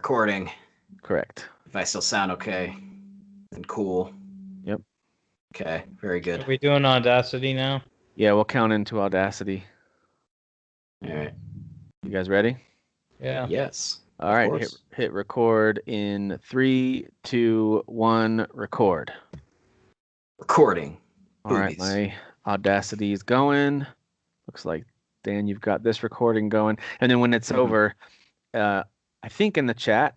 Recording. Correct. If I still sound okay and cool. Yep. Okay, very good. Are we doing Audacity now? Yeah, we'll count into Audacity. All right. You guys ready? Yeah. Yes. All right. Hit record in 3, 2, 1. Record. Recording. All right, my Audacity is going. Looks like Dan, you've got this recording going, and then when it's over, I think in the chat.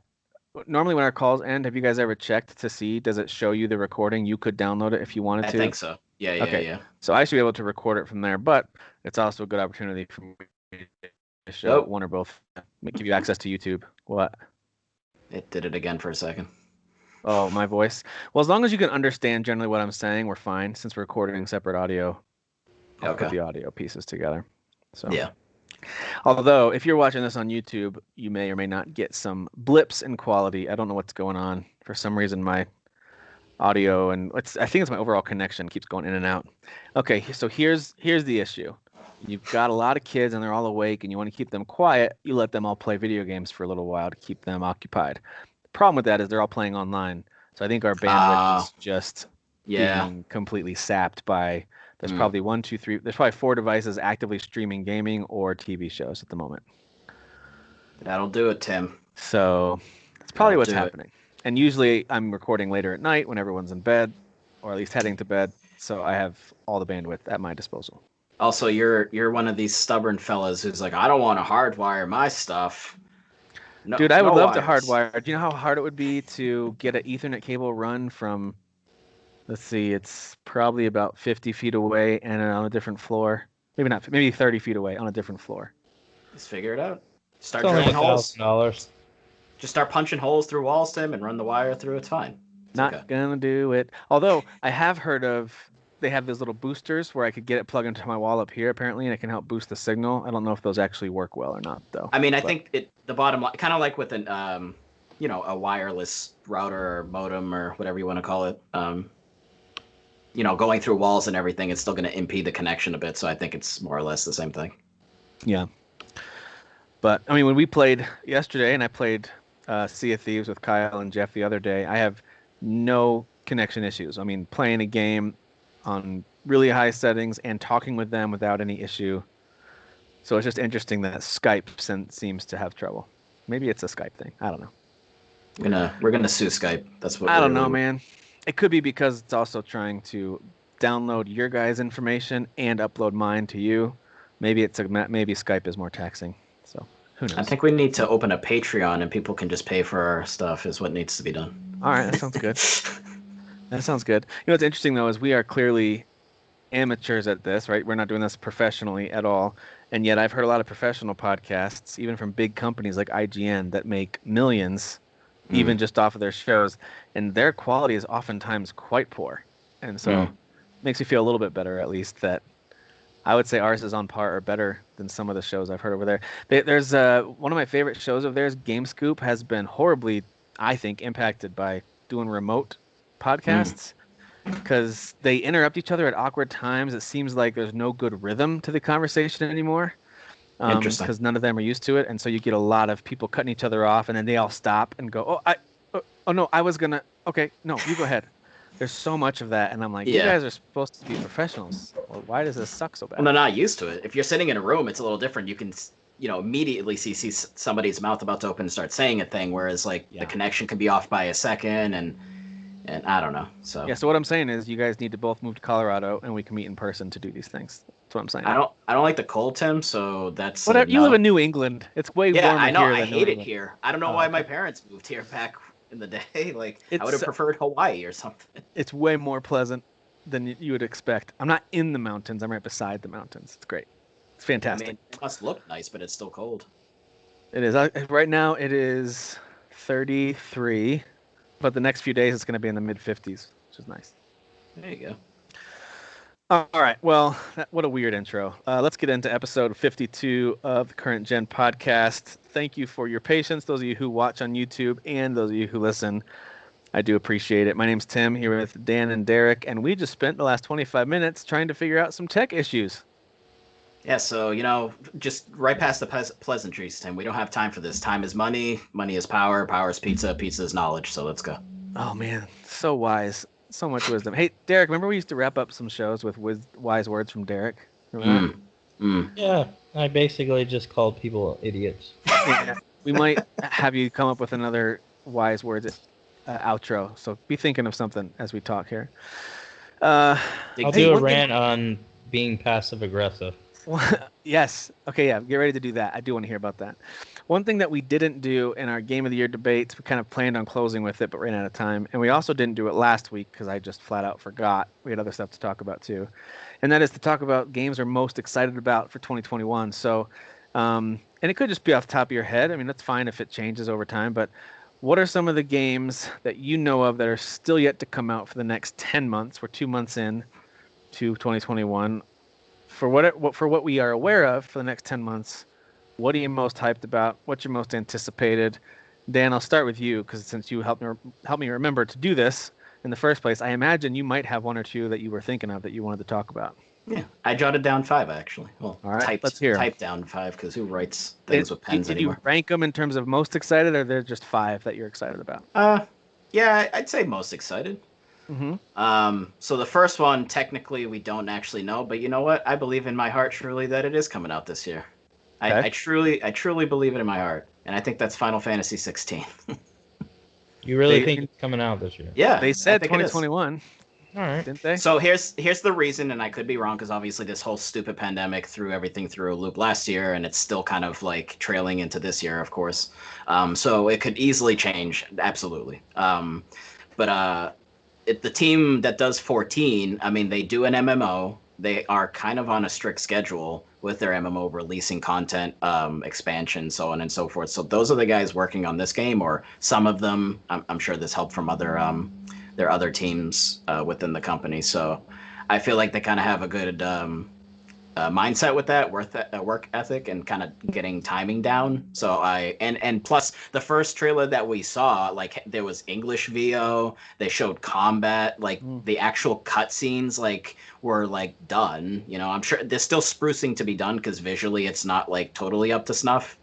Normally, when our calls end, have you guys ever checked to see does it show you the recording? You could download it if you wanted to. I think so. Yeah. Okay. Yeah. So I should be able to record it from there, but it's also a good opportunity for me to show one or both. Give you access to YouTube. What? It did it again for a second. Oh, my voice. Well, as long as you can understand generally what I'm saying, we're fine. Since we're recording separate audio, I'll put the audio pieces together. So yeah. Although, if you're watching this on YouTube, you may or may not get some blips in quality. I don't know what's going on. For some reason, my audio and I think it's my overall connection keeps going in and out. Okay, so here's the issue. You've got a lot of kids and they're all awake and you want to keep them quiet. You let them all play video games for a little while to keep them occupied. The problem with that is they're all playing online. So I think our bandwidth is just being completely sapped by. There's probably 1, 2, 3. There's probably 4 devices actively streaming gaming or TV shows at the moment. That'll do it, Tim. So that's probably what's happening. And usually I'm recording later at night when everyone's in bed, or at least heading to bed. So I have all the bandwidth at my disposal. Also, you're one of these stubborn fellas who's like, I don't want to hardwire my stuff. No, dude, I would love to hardwire. Do you know how hard it would be to get an Ethernet cable run from? Let's see, it's probably about 50 feet away and on a different floor. Maybe not, maybe 30 feet away on a different floor. Just figure it out. Start it's drilling holes. $1,000. Just start punching holes through walls, Tim, and run the wire through. It's fine. Not gonna do it. Although I have heard of, they have those little boosters where I could get it plugged into my wall up here apparently, and it can help boost the signal. I don't know if those actually work well or not, though. I mean, I think the bottom line, kind of like with an, a wireless router or modem or whatever you want to call it. Going through walls and everything, it's still going to impede the connection a bit. So I think it's more or less the same thing. Yeah. But, I mean, when we played yesterday, and I played Sea of Thieves with Kyle and Jeff the other day, I have no connection issues. I mean, playing a game on really high settings and talking with them without any issue. So it's just interesting that Skype seems to have trouble. Maybe it's a Skype thing. I don't know. We're gonna sue Skype. That's what I don't know, man. It could be because it's also trying to download your guys' information and upload mine to you. Maybe maybe Skype is more taxing. So who knows? I think we need to open a Patreon and people can just pay for our stuff. Is what needs to be done. All right, that sounds good. That sounds good. You know what's interesting though is we are clearly amateurs at this, right? We're not doing this professionally at all, and yet I've heard a lot of professional podcasts, even from big companies like IGN, that make millions. Even just off of their shows, and their quality is oftentimes quite poor. And so it makes me feel a little bit better, at least, that I would say ours is on par or better than some of the shows I've heard over there. There's one of my favorite shows of theirs, Game Scoop, has been horribly, I think, impacted by doing remote podcasts because they interrupt each other at awkward times. It seems like there's no good rhythm to the conversation anymore. Interesting. Because none of them are used to it, and so you get a lot of people cutting each other off, and then they all stop and go, okay, no, you go ahead. There's so much of that, and I'm like, you guys are supposed to be professionals. Well, why does this suck so bad? Well, they're not used to it. If you're sitting in a room, it's a little different. You can, immediately see somebody's mouth about to open and start saying a thing, whereas the connection could be off by a second, and I don't know. So so what I'm saying is, you guys need to both move to Colorado, and we can meet in person to do these things. That's what I'm saying. I don't like the cold, Tim. So that's whatever. You live in New England. It's way warmer here. Yeah, I know. I hate it here. I don't know why my parents moved here back in the day. I would have preferred Hawaii or something. It's way more pleasant than you would expect. I'm not in the mountains. I'm right beside the mountains. It's great. It's fantastic. I mean, it must look nice, but it's still cold. It is. Right now it is 33, but the next few days it's going to be in the mid-50s, which is nice. There you go. All right. Well, what a weird intro. Let's get into episode 52 of the Current Gen podcast. Thank you for your patience, those of you who watch on YouTube and those of you who listen. I do appreciate it. My name's Tim, here with Dan and Derek, and we just spent the last 25 minutes trying to figure out some tech issues. Yeah, so just right past the pleasantries, Tim. We don't have time for this. Time is money. Money is power. Power is pizza. Pizza is knowledge. So let's go. Oh man, so wise, so much wisdom. Hey, Derek, remember we used to wrap up some shows with wise words from Derek? Remember Yeah, I basically just called people idiots. that? Yeah, we might have you come up with another wise words outro. So be thinking of something as we talk here. I'll Dig do deep. a rant on being passive aggressive. Yes. Okay. Yeah. Get ready to do that. I do want to hear about that. One thing that we didn't do in our Game of the Year debates, we kind of planned on closing with it, but ran out of time. And we also didn't do it last week because I just flat out forgot. We had other stuff to talk about too. And that is to talk about games we're most excited about for 2021. So, and it could just be off the top of your head. I mean, that's fine if it changes over time. But what are some of the games that you know of that are still yet to come out for the next 10 months? We're 2 months in to 2021. For what we are aware of for the next 10 months, what are you most hyped about? What's your most anticipated? Dan, I'll start with you because since you helped me remember to do this in the first place, I imagine you might have one or two that you were thinking of that you wanted to talk about. Yeah, I jotted down 5 actually. Well, All right, let's hear 'em. typed down 5 because who writes things with pens Did anymore? you rank them in terms of most excited, or they're just 5 that you're excited about? Yeah, I'd say most excited. So the first one, technically, we don't actually know, but you know what? I believe in my heart truly that it is coming out this year. Okay. I truly believe it in my heart, and I think that's Final Fantasy 16. You really think it's coming out this year? Yeah, They I said think it is. 2021, All right. didn't they? So here's the reason, and I could be wrong because obviously this whole stupid pandemic threw everything through a loop last year, and it's still kind of like trailing into this year, of course. So it could easily change, absolutely. But the team that does 14, I mean, they do an MMO. They are kind of on a strict schedule with their MMO releasing content, expansion, so on and so forth. So those are the guys working on this game, or some of them. I'm sure there's help from their other teams within the company. So I feel like they kind of have a good mindset with that work ethic and kind of getting timing down. So and plus the first trailer that we saw, like there was English VO, they showed combat, like the actual cutscenes like were like done. I'm sure there's still sprucing to be done because visually it's not like totally up to snuff.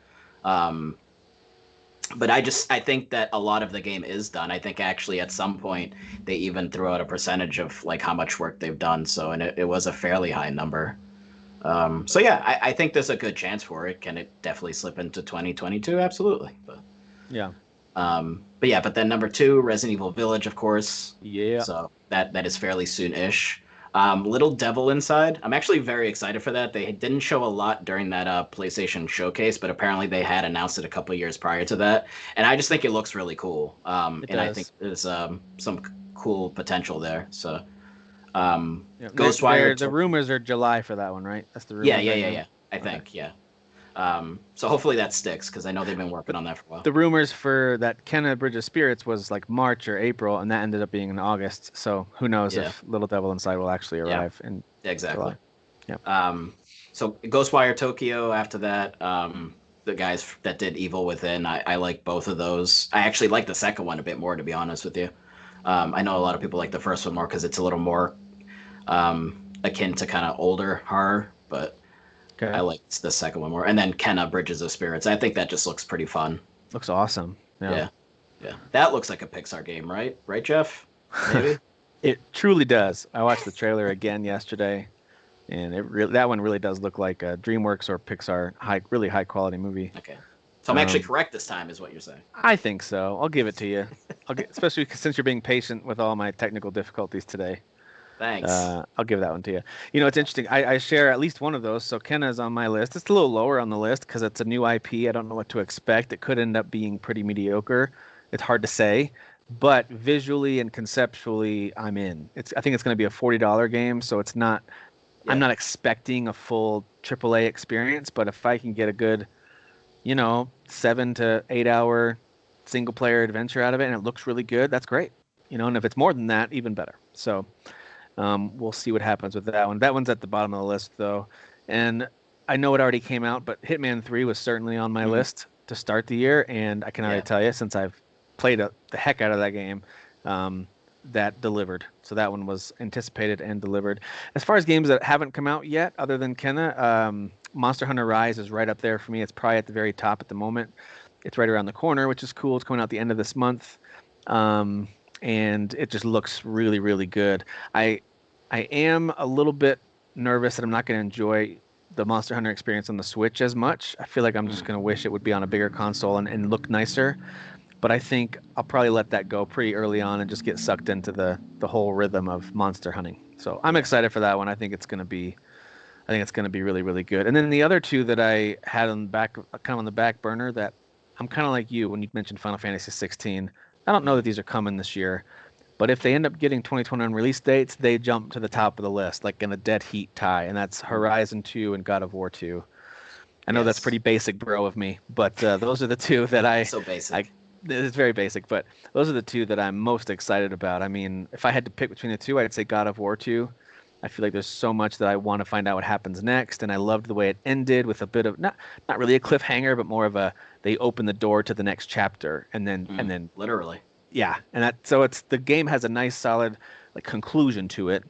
But I think that a lot of the game is done. I think actually at some point they even threw out a percentage of like how much work they've done. So and it was a fairly high number. So yeah, I think there's a good chance for it. Can it definitely slip into 2022? Absolutely. But Yeah. but then number 2, Resident Evil Village, of course. Yeah. So that is fairly soon-ish. Little Devil Inside. I'm actually very excited for that. They didn't show a lot during that PlayStation showcase, but apparently they had announced it a couple of years prior to that. And I just think it looks really cool. I think there's some cool potential there. So. Ghostwire. The rumors are July for that one, right? That's the rumors. Yeah. I think, yeah. So hopefully that sticks because I know they've been working on that for a while. The rumors for that Kenna Bridge of Spirits was like March or April, and that ended up being in August. So who knows if Little Devil Inside will actually arrive in exactly. July. Yeah. So Ghostwire Tokyo after that. The guys that did Evil Within, I like both of those. I actually like the second one a bit more, to be honest with you. I know a lot of people like the first one more because it's a little more akin to kind of older horror, but I like the second one more. And then Kenna Bridges of Spirits. I think that just looks pretty fun. Looks awesome. Yeah. That looks like a Pixar game, right? Right, Jeff? Maybe? It truly does. I watched the trailer again yesterday, and that one really does look like a DreamWorks or Pixar really high quality movie. Okay. So I'm actually correct this time, is what you're saying. I think so. I'll give it to you. Especially since you're being patient with all my technical difficulties today. Thanks. I'll give that one to you. It's interesting. I share at least one of those. So Kenna's on my list. It's a little lower on the list because it's a new IP. I don't know what to expect. It could end up being pretty mediocre. It's hard to say. But visually and conceptually, I'm in. I think it's going to be a $40 game, so it's not. Yeah. I'm not expecting a full AAA experience. But if I can get a good 7 to 8 hour single player adventure out of it and it looks really good, that's great. And if it's more than that, even better. So we'll see what happens with that one. That one's at the bottom of the list though. And I know it already came out, but Hitman 3 was certainly on my list to start the year. And I can already tell you, since I've played the heck out of that game, that delivered. So that one was anticipated and delivered. As far as games that haven't come out yet, other than Kenna, Monster Hunter Rise is right up there for me. It's probably at the very top at the moment. It's right around the corner, which is cool. It's coming out the end of this month, and it just looks really, really good. I am a little bit nervous that I'm not going to enjoy the Monster Hunter experience on the Switch as much. I feel like I'm just going to wish it would be on a bigger console and look nicer. But I think I'll probably let that go pretty early on and just get sucked into the whole rhythm of monster hunting. So I'm excited for that one. I think it's going to be really, really good. And then the other two that I had on the back, kind of on the back burner, that I'm kind of like you when you mentioned Final Fantasy 16. I don't know that these are coming this year, but if they end up getting 2021 release dates, they jump to the top of the list, like in a dead heat tie, and that's Horizon 2 and God of War 2. I know that's pretty basic, bro, of me, but those are the two that so basic. It's very basic, but those are the two that I'm most excited about. I mean, if I had to pick between the two, I'd say God of War 2. I feel like there's so much that I want to find out what happens next, and I loved the way it ended with a bit of not really a cliffhanger, but more of a they open the door to the next chapter, and then literally. Yeah, and it's the game has a nice solid like conclusion to it,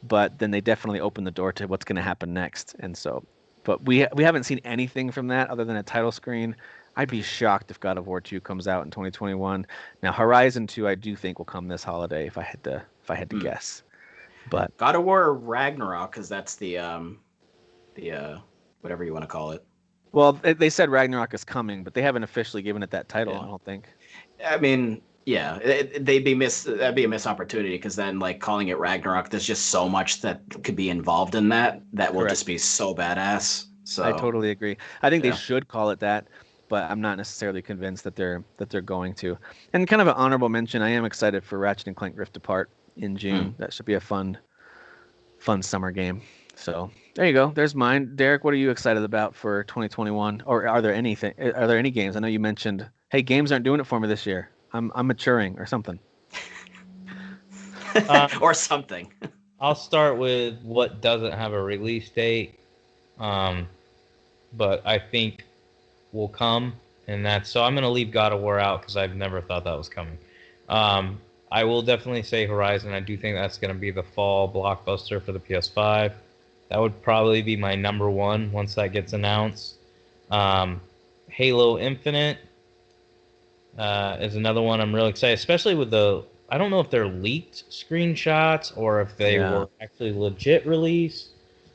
but then they definitely open the door to what's going to happen next, and so, but we haven't seen anything from that other than a title screen. I'd be shocked if God of War 2 comes out in 2021. Now Horizon 2 I do think will come this holiday if I had to guess. But God of War Ragnarok, because that's the whatever you want to call it. Well, they said Ragnarok is coming, but they haven't officially given it that title. Yeah. I don't think. I mean, yeah, that'd be a missed opportunity, because then like calling it Ragnarok, there's just so much that could be involved in that will Correct. just be so badass. So I totally agree. I think they should call it that, but I'm not necessarily convinced that they're going to. And kind of an honorable mention, I am excited for Ratchet and Clank Rift Apart in June. That should be a fun summer game. So there you go. There's mine. Derek, what are you excited about for 2021? Or are there any games? I know you mentioned, hey, games aren't doing it for me this year. I'm maturing or something. Or something. I'll start with what doesn't have a release date, but I think will come, and so I'm going to leave God of War out because I've never thought that was coming. I will definitely say Horizon. I do think that's going to be the fall blockbuster for the PS5. That would probably be my number one once that gets announced. Halo Infinite is another one I'm really excited, especially with I don't know if they're leaked screenshots or if they were actually legit release,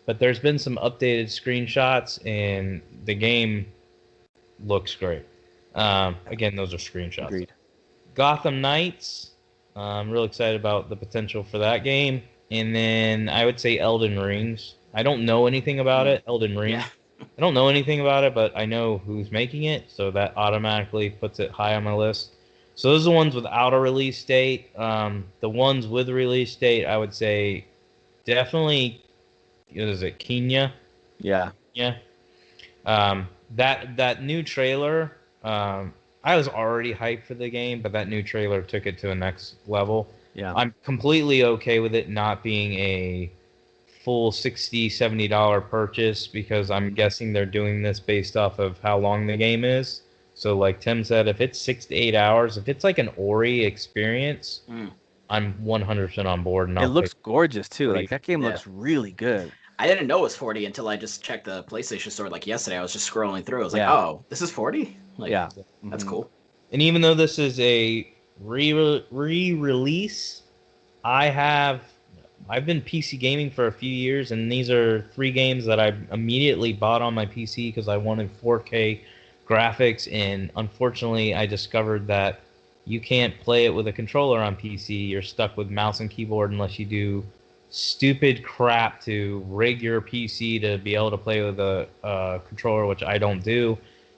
but there's been some updated screenshots, and the game looks great. Again, those are screenshots. Agreed. Gotham Knights. I'm real excited about the potential for that game. And then I would say Elden Rings. I don't know anything about it. Elden Ring. Yeah. I don't know anything about it, but I know who's making it, so that automatically puts it high on my list. So those are the ones without a release date. The ones with a release date, I would say definitely, what is it, Kenya? Yeah. Yeah. That new trailer, I was already hyped for the game, but that new trailer took it to a next level. Yeah. I'm completely okay with it not being a full $60, $70 purchase, because I'm guessing they're doing this based off of how long the game is. So like Tim said, if it's 6 to 8 hours, if it's like an Ori experience, I'm 100% on board. And it looks gorgeous too. Like that game looks really good. I didn't know it was 40 until I just checked the PlayStation Store like yesterday. I was just scrolling through. I was like, oh, this is 40? Like, that's cool. And even though this is a re-release, I've been PC gaming for a few years, and these are 3 games that I immediately bought on my PC because I wanted 4K graphics, and unfortunately I discovered that you can't play it with a controller on PC. You're stuck with mouse and keyboard unless you do stupid crap to rig your PC to be able to play with a controller, which I don't do.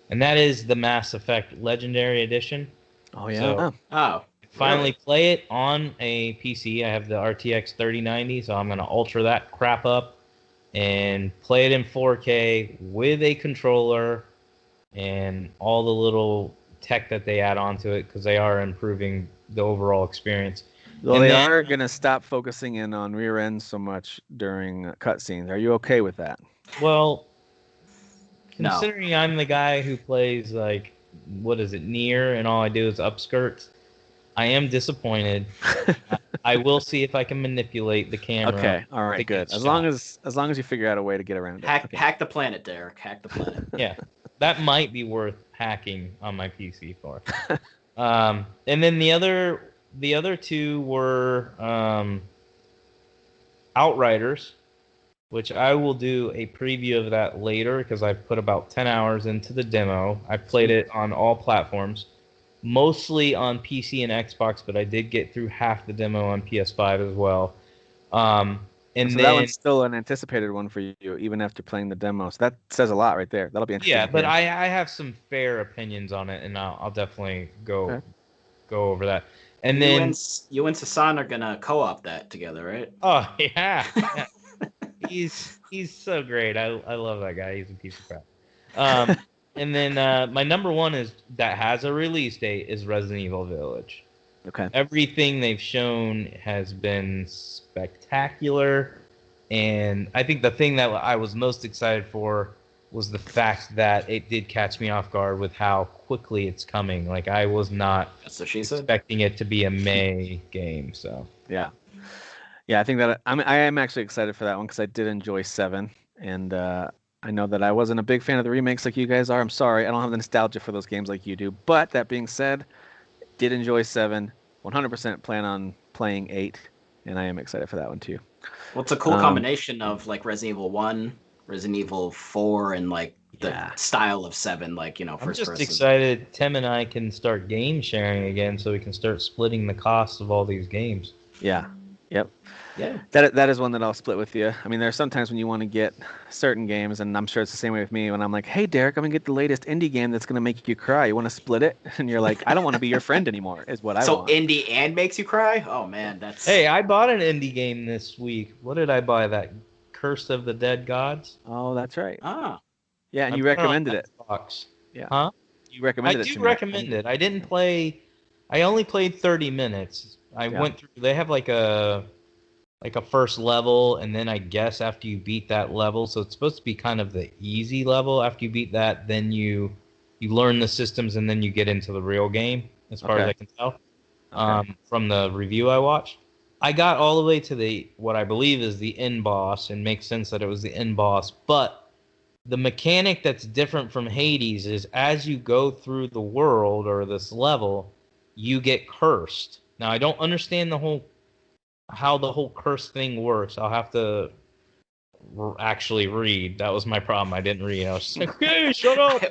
And that is the Mass Effect Legendary Edition. Oh, yeah. So, finally play it on a PC. I have the RTX 3090, so I'm going to ultra that crap up and play it in 4K with a controller and all the little tech that they add onto it, because they are improving the overall experience. Well, they are going to stop focusing in on rear ends so much during cutscenes. Are you okay with that? Well, considering I'm the guy who plays, like, what is it, Nier, and all I do is upskirts, I am disappointed. I will see if I can manipulate the camera. Okay, all to right, get good. As shots. long as you figure out a way to get around it. Okay. Hack the planet, Derek. Hack the planet. Yeah, that might be worth hacking on my PC for. And then the other two were Outriders, which I will do a preview of that later because I've put about 10 hours into the demo. I played it on all platforms, mostly on PC and Xbox, but I did get through half the demo on PS5 as well. And So then that one's still an anticipated one for you, even after playing the demo. So that says a lot right there. That'll be interesting. yeah, to but hear. I have some fair opinions on it, and I'll definitely go over that. And you then you and Sasan are gonna co-op that together, right? oh yeah. He's so great. I love that guy. He's a piece of crap. And then my number one is that has a release date is Resident Evil Village. Okay. Everything they've shown has been spectacular, and I think the thing that I was most excited for was the fact that it did catch me off guard with how quickly it's coming. Like I was not expecting it to be a May game. So yeah. Yeah, I think that I am actually excited for that one because I did enjoy 7, and I know that I wasn't a big fan of the remakes like you guys are. I'm sorry, I don't have the nostalgia for those games like you do. But that being said, did enjoy 7. 100% plan on playing 8, and I am excited for that one too. Well, it's a cool combination of like Resident Evil 1, Resident Evil 4, and like the style of 7, like first person. I'm just excited Tim and I can start game sharing again, so we can start splitting the costs of all these games. Yeah. Yep. Yeah. That is one that I'll split with you. I mean, there are sometimes when you want to get certain games, and I'm sure it's the same way with me, when I'm like, hey, Derek, I'm going to get the latest indie game that's going to make you cry. You want to split it? And you're like, I don't want to be your friend anymore, is what I want. So indie and makes you cry? Oh, man, that's... Hey, I bought an indie game this week. What did I buy? That Curse of the Dead Gods? Oh, that's right. Ah. Yeah, and you recommended it. Xbox. Yeah. Huh? You recommended it to me. I do recommend it. I didn't play... I only played 30 minutes. I went through... They have like a first level, and then I guess after you beat that level, so it's supposed to be kind of the easy level. After you beat that, then you learn the systems, and then you get into the real game, as far as I can tell, from the review I watched. I got all the way to what I believe is the end boss, and makes sense that it was the end boss, but the mechanic that's different from Hades is as you go through the world, or this level, you get cursed. Now, I don't understand how the whole curse thing works. I'll have to actually read. That was my problem. I didn't read. I was just like, okay, shut up.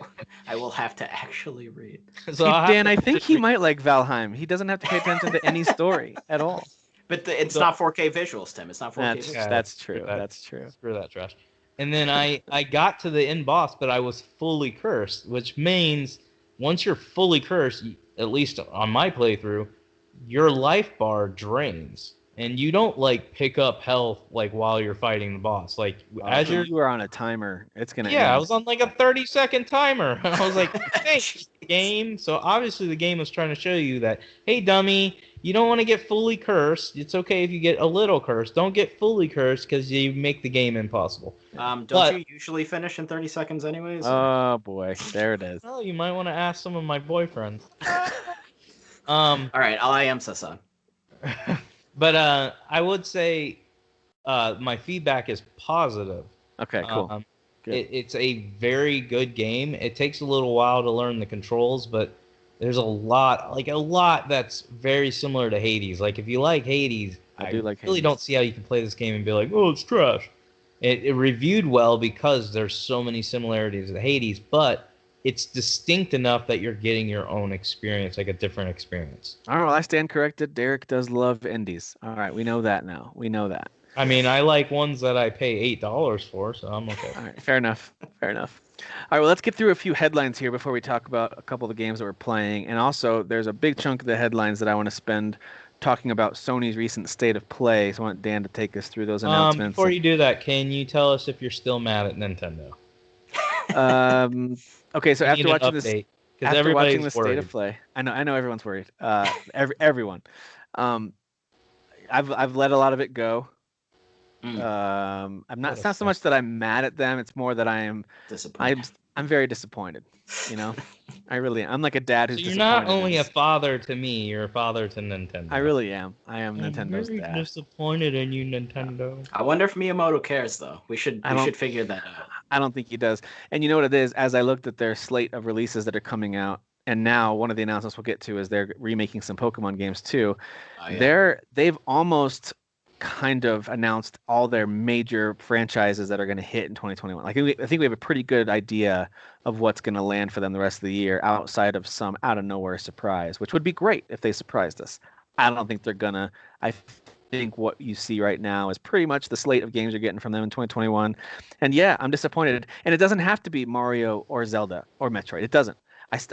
I will have to actually read. So Dan, I think he might like Valheim. He doesn't have to pay attention to any story at all. But it's not 4K visuals, Tim. It's not 4K visuals. That's true. That's true. Screw that trash. And then I got to the end boss, but I was fully cursed, which means once you're fully cursed, at least on my playthrough, your life bar drains. And you don't pick up health while you're fighting the boss. As you were on a timer, it's gonna. Yeah, end. I was on a 30-second timer. I was like, thanks, game. So obviously the game was trying to show you that, hey, dummy, you don't want to get fully cursed. It's okay if you get a little cursed. Don't get fully cursed because you make the game impossible. Don't you usually finish in 30 seconds anyways? Oh boy, there it is. Well, you might want to ask some of my boyfriends. All right, I am Sasan. But I would say my feedback is positive. Okay, cool. It's a very good game. It takes a little while to learn the controls, but there's a lot that's very similar to Hades. If you like Hades, I really don't see how you can play this game and be like, oh, it's trash. It reviewed well because there's so many similarities to Hades, but it's distinct enough that you're getting your own experience, a different experience. All right, well, I stand corrected. Derek does love indies. All right, we know that now. We know that. I mean, I like ones that I pay $8 for, so I'm okay. All right, fair enough. Fair enough. All right, well, let's get through a few headlines here before we talk about a couple of the games that we're playing. And also, there's a big chunk of the headlines that I want to spend talking about Sony's recent state of play. So I want Dan to take us through those announcements. Before you do that, can you tell us if you're still mad at Nintendo? Okay, so after watching this, after watching the state of play, I know everyone's worried. Everyone. I've let a lot of it go. I'm not. It's not so much that I'm mad at them. It's more that I am disappointed. I'm very disappointed. You know, I really am. I'm like a dad who's So you're disappointed. not only in a his- father to me, you're a father to Nintendo. I really am. I am I'm Nintendo's very dad. disappointed in you, Nintendo. I wonder if Miyamoto cares though. We should I don't. figure that out. I don't think he does. And you know what it is? As I looked at their slate of releases that are coming out, and now one of the announcements we'll get to is they're remaking some Pokemon games too. Oh, yeah. They've almost kind of announced all their major franchises that are going to hit in 2021. Like I think we have a pretty good idea of what's going to land for them the rest of the year, outside of some out of nowhere surprise, which would be great if they surprised us. I don't think they're gonna. I think what you see right now is pretty much the slate of games you're getting from them in 2021. And yeah, I'm disappointed. And it doesn't have to be Mario or Zelda or Metroid. It doesn't.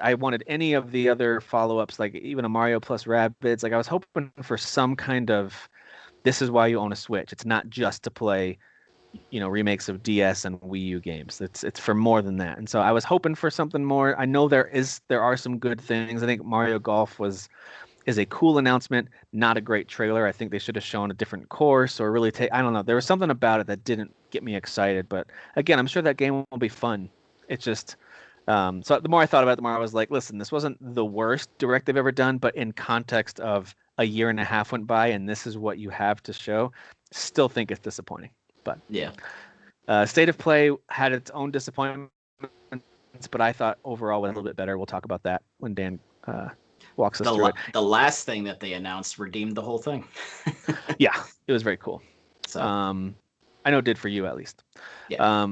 I wanted any of the other follow-ups, like even a Mario plus Rabbids. Like I was hoping for some kind of, this is why you own a Switch. It's not just to play, remakes of DS and Wii U games. It's for more than that. And so I was hoping for something more. I know there are some good things. I think Mario Golf is a cool announcement, not a great trailer. I think they should have shown a different course or really I don't know. There was something about it that didn't get me excited. But again, I'm sure that game will be fun. It's just, so the more I thought about it, the more I was like, listen, this wasn't the worst direct they've ever done, but in context of a year and a half went by and this is what you have to show, still think it's disappointing. But Yeah. State of Play had its own disappointments, but I thought overall went a little bit better. We'll talk about that when Dan walks us through it. The last thing that they announced redeemed the whole thing. Yeah, it was very cool. So I know it did for you at least. yeah.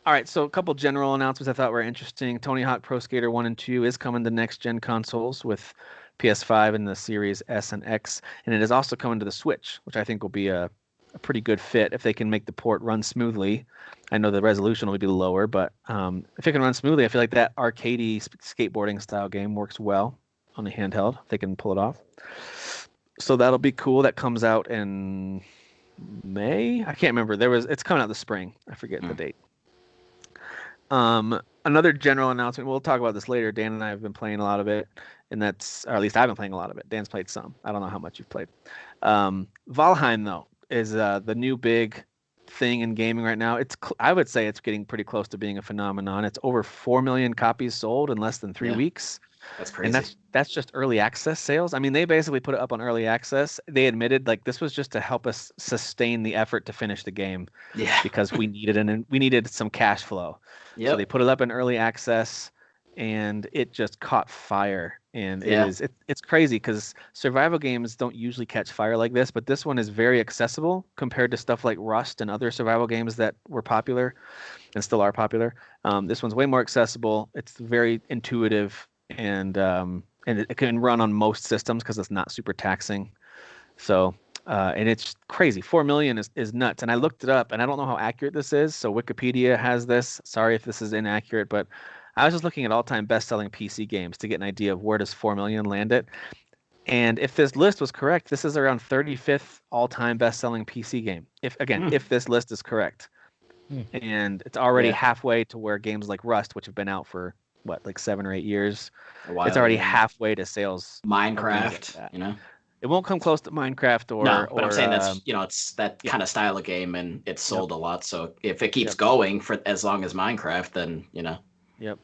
All right, so a couple general announcements I thought were interesting. Tony Hawk Pro Skater 1 and 2 is coming to next-gen consoles with PS5 and the Series S and X, and it is also coming to the Switch, which I think will be a pretty good fit if they can make the port run smoothly. I know the resolution will be lower, but if it can run smoothly, I feel like that arcadey skateboarding style game works well on the handheld if they can pull it off. So that'll be cool. That comes out in May. I can't remember. It's coming out this spring. I forget the date. Another general announcement. We'll talk about this later. Dan and I have been playing a lot of it, or at least I've been playing a lot of it. Dan's played some. I don't know how much you've played. Valheim though is the new big thing in gaming right now. I would say it's getting pretty close to being a phenomenon. It's over 4 million copies sold in less than 3 weeks. That's crazy. And that's just early access sales. I mean, they basically put it up on early access. They admitted like this was just to help us sustain the effort to finish the game. Yeah. Because we needed some cash flow. Yep. So they put it up in early access, and it just caught fire. And it's crazy because survival games don't usually catch fire like this, but this one is very accessible compared to stuff like Rust and other survival games that were popular and still are popular. This one's way more accessible. It's very intuitive. And it can run on most systems because it's not super taxing. So and it's crazy. 4 million is nuts. And I looked it up, and I don't know how accurate this is. So Wikipedia has this. Sorry if this is inaccurate, but I was just looking at all-time best-selling PC games to get an idea of where does 4 million land it. And if this list was correct, this is around 35th all-time best-selling PC game. If this list is correct, and it's already halfway to where games like Rust, which have been out for like 7 or 8 years, it's already halfway to sales. Minecraft, It won't come close to Minecraft but I'm saying that's it's that kind of style of game, and it's sold a lot. So if it keeps going for as long as Minecraft, then Yep.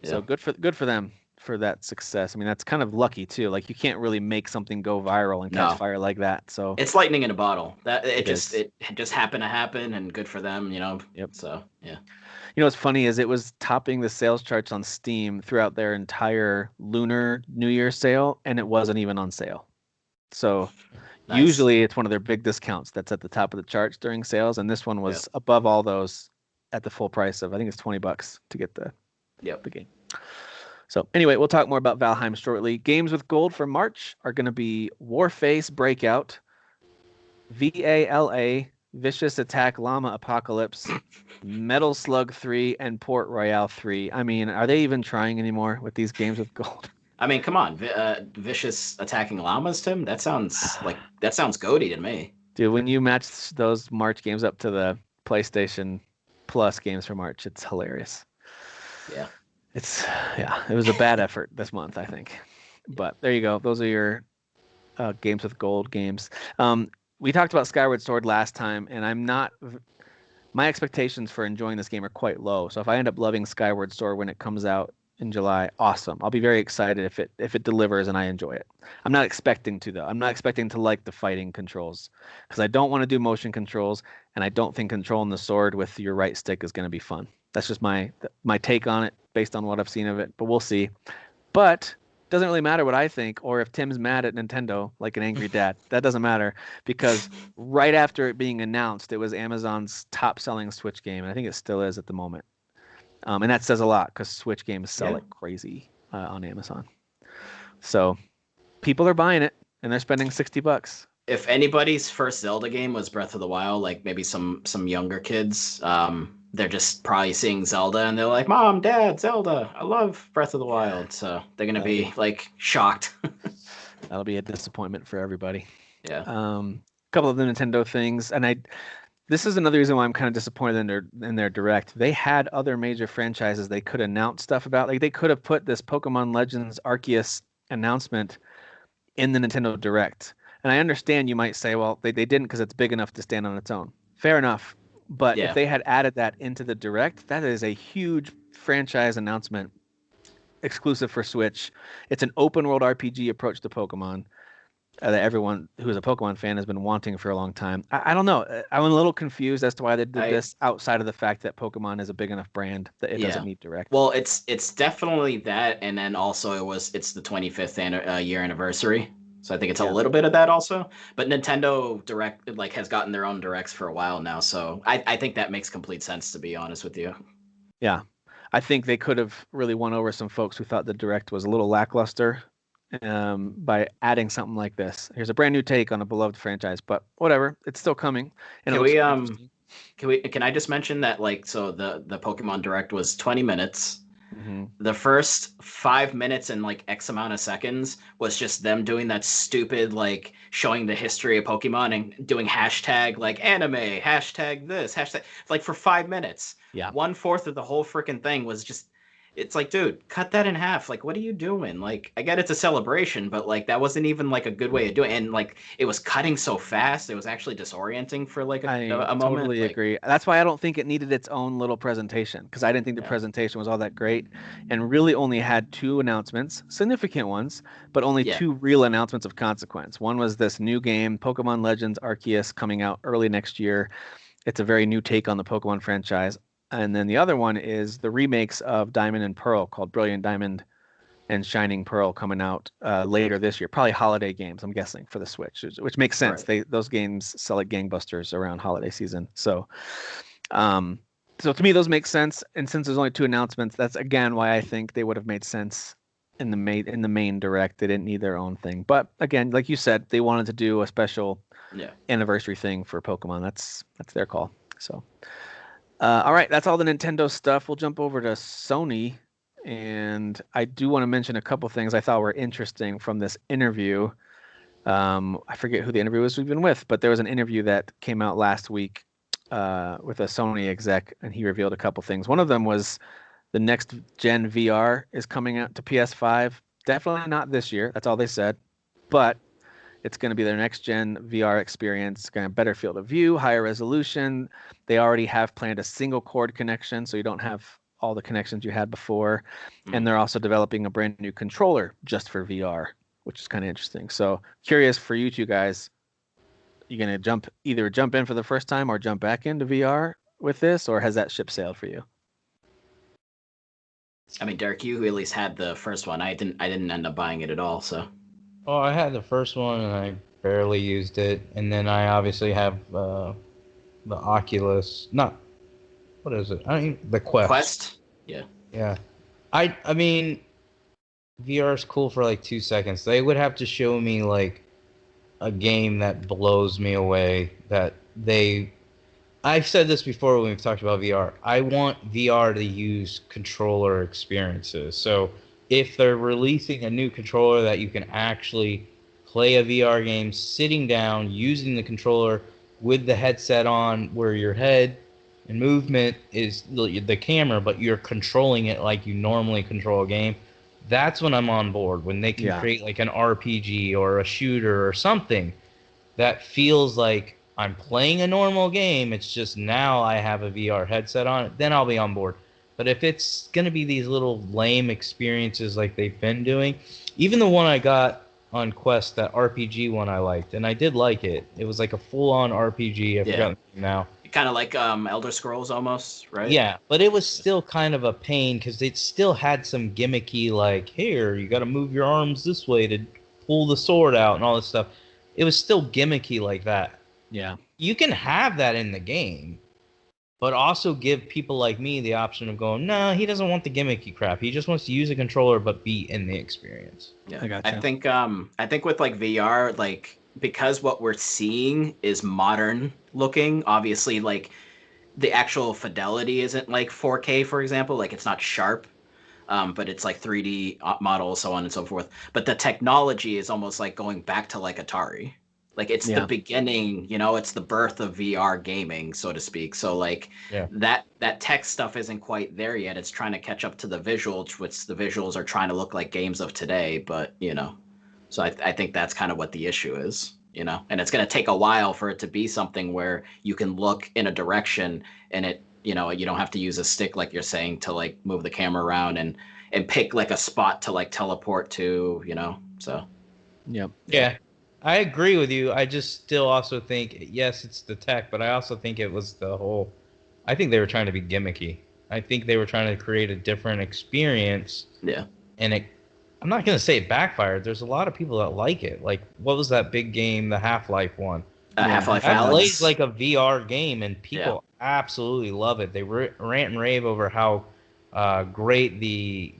So good for them for that success. I mean, that's kind of lucky too. Like you can't really make something go viral and catch fire like that. So it's lightning in a bottle. That it just happened to happen, and good for them. Yep. So yeah. What's funny is it was topping the sales charts on Steam throughout their entire Lunar New Year sale, and it wasn't even on sale. So usually it's one of their big discounts that's at the top of the charts during sales, and this one was above all those at the full price of, I think it's $20 to get the game. So anyway, we'll talk more about Valheim shortly. Games with gold for March are going to be Warface Breakout, VALA, Vicious Attack Llama Apocalypse, Metal Slug 3, and Port Royale 3. I mean, are they even trying anymore with these games with gold? I mean, come on, Vicious Attacking Llamas, Tim? That sounds goaty to me. Dude, when you match those March games up to the PlayStation Plus games for March, it's hilarious. Yeah. It was a bad effort this month, I think. But there you go. Those are your games with gold games. We talked about Skyward Sword last time, and I'm not my expectations for enjoying this game are quite low. So if I end up loving Skyward Sword when it comes out in July, awesome. I'll be very excited if it delivers and I enjoy it. I'm not expecting to though. I'm not expecting to like the fighting controls because I don't want to do motion controls, and I don't think controlling the sword with your right stick is going to be fun. That's just my take on it based on what I've seen of it, but we'll see. But doesn't really matter what I think, or if Tim's mad at Nintendo like an angry dad. That doesn't matter because right after it being announced, it was Amazon's top-selling Switch game, and I think it still is at the moment. And that says a lot because Switch games sell like crazy on Amazon. So people are buying it, and they're spending $60. If anybody's first Zelda game was Breath of the Wild, like maybe some younger kids, they're just probably seeing Zelda and they're like, "Mom, Dad, Zelda, I love Breath of the Wild." So they're gonna be like shocked. That'll be a disappointment for everybody. Yeah. A couple of the Nintendo things, and this is another reason why I'm kind of disappointed in their direct. They had other major franchises they could announce stuff about. Like they could have put this Pokemon Legends Arceus announcement in the Nintendo Direct. And I understand you might say, well, they didn't because it's big enough to stand on its own. Fair enough. But if they had added that into the Direct, that is a huge franchise announcement exclusive for Switch. It's an open world RPG approach to Pokemon that everyone who's a Pokemon fan has been wanting for a long time. I don't know. I'm a little confused as to why they did this outside of the fact that Pokemon is a big enough brand that it doesn't need Direct. Well, it's definitely that, and then also it's the 25th year anniversary. So I think it's a little bit of that also. But Nintendo Direct has gotten their own Directs for a while now. So I think that makes complete sense, to be honest with you. Yeah. I think they could have really won over some folks who thought the Direct was a little lackluster by adding something like this. Here's a brand new take on a beloved franchise, but whatever. It's still coming. And can I just mention that the Pokemon Direct was 20 minutes. Mm-hmm. The first 5 minutes and X amount of seconds was just them doing that stupid showing the history of Pokemon and doing hashtag anime, hashtag this, hashtag for 5 minutes. Yeah. 1/4 of the whole freaking thing was just, it's dude, cut that in half. What are you doing? I get it's a celebration, but that wasn't even a good way of doing it. And it was cutting so fast, it was actually disorienting for a moment. I totally agree. That's why I don't think it needed its own little presentation, because I didn't think the presentation was all that great, and really only had 2 announcements, significant ones, but only 2 real announcements of consequence. One was this new game, Pokemon Legends Arceus, coming out early next year. It's a very new take on the Pokemon franchise. And then the other one is the remakes of Diamond and Pearl, called Brilliant Diamond and Shining Pearl, coming out later this year. Probably holiday games, I'm guessing, for the Switch, which makes sense. Right. Those games sell like gangbusters around holiday season. So to me, those make sense. And since there's only 2 announcements, that's again why I think they would have made sense in the main Direct. They didn't need their own thing. But again, like you said, they wanted to do a special anniversary thing for Pokemon. That's their call. So. All right, that's all the Nintendo stuff. We'll jump over to Sony, and I do want to mention a couple things I thought were interesting from this interview. I forget who the interview was we've been with, but there was an interview that came out last week with a Sony exec, and he revealed a couple things. One of them was the next gen VR is coming out to PS5. Definitely not this year. That's all they said, but it's going to be their next-gen VR experience. It's going to have better field of view, higher resolution. They already have planned a single-cord connection, so you don't have all the connections you had before. And they're also developing a brand-new controller just for VR, which is kind of interesting. So curious for you two guys, you going to either jump in for the first time or jump back into VR with this, or has that ship sailed for you? I mean, Derek, you at least had the first one. I didn't end up buying it at all, so... Oh, I had the first one and I barely used it, and then I obviously have the Oculus. What is it? The Quest. Quest? Yeah. Yeah. I mean, VR is cool for 2 seconds. They would have to show me a game that blows me away. I've said this before when we've talked about VR. I want VR to use controller experiences. So if they're releasing a new controller that you can actually play a VR game sitting down, using the controller with the headset on, where your head and movement is the camera, but you're controlling it like you normally control a game, that's when I'm on board. When they can create an RPG or a shooter or something that feels like I'm playing a normal game. It's just now I have a VR headset on it. Then I'll be on board. But if it's going to be these little lame experiences like they've been doing, even the one I got on Quest, that RPG one I liked, and I did like it. It was like a full-on RPG. I forgot the name now. Kind of like Elder Scrolls almost, right? Yeah, but it was still kind of a pain because it still had some gimmicky, like, here, you got to move your arms this way to pull the sword out and all this stuff. It was still gimmicky like that. Yeah. You can have that in the game, but also give people like me the option of going, no, he doesn't want the gimmicky crap. He just wants to use a controller but be in the experience. Yeah, I gotcha. I think with like VR, like because what we're seeing is modern looking, obviously like the actual fidelity isn't like 4K, for example, like it's not sharp. But it's like 3D models, so on and so forth. But the technology is almost like going back to like Atari. Like it's the beginning, you know, it's the birth of VR gaming, so to speak. So like that tech stuff isn't quite there yet. It's trying to catch up to the visuals, which the visuals are trying to look like games of today. But, you know, so I think that's kind of what the issue is, you know, and it's going to take a while for it to be something where you can look in a direction and it, you know, you don't have to use a stick like you're saying to like move the camera around and pick like a spot to like teleport to, you know, so. Yeah. I agree with you. I just still also think, yes, it's the tech, but I also think it was the whole, I think they were trying to be gimmicky. I think they were trying to create a different experience. Yeah. And I'm not going to say it backfired. There's a lot of people that like it. Like, what was that big game, the Half-Life one? Half-Life That Alyx. plays like a VR game, and people absolutely love it. They rant and rave over how great the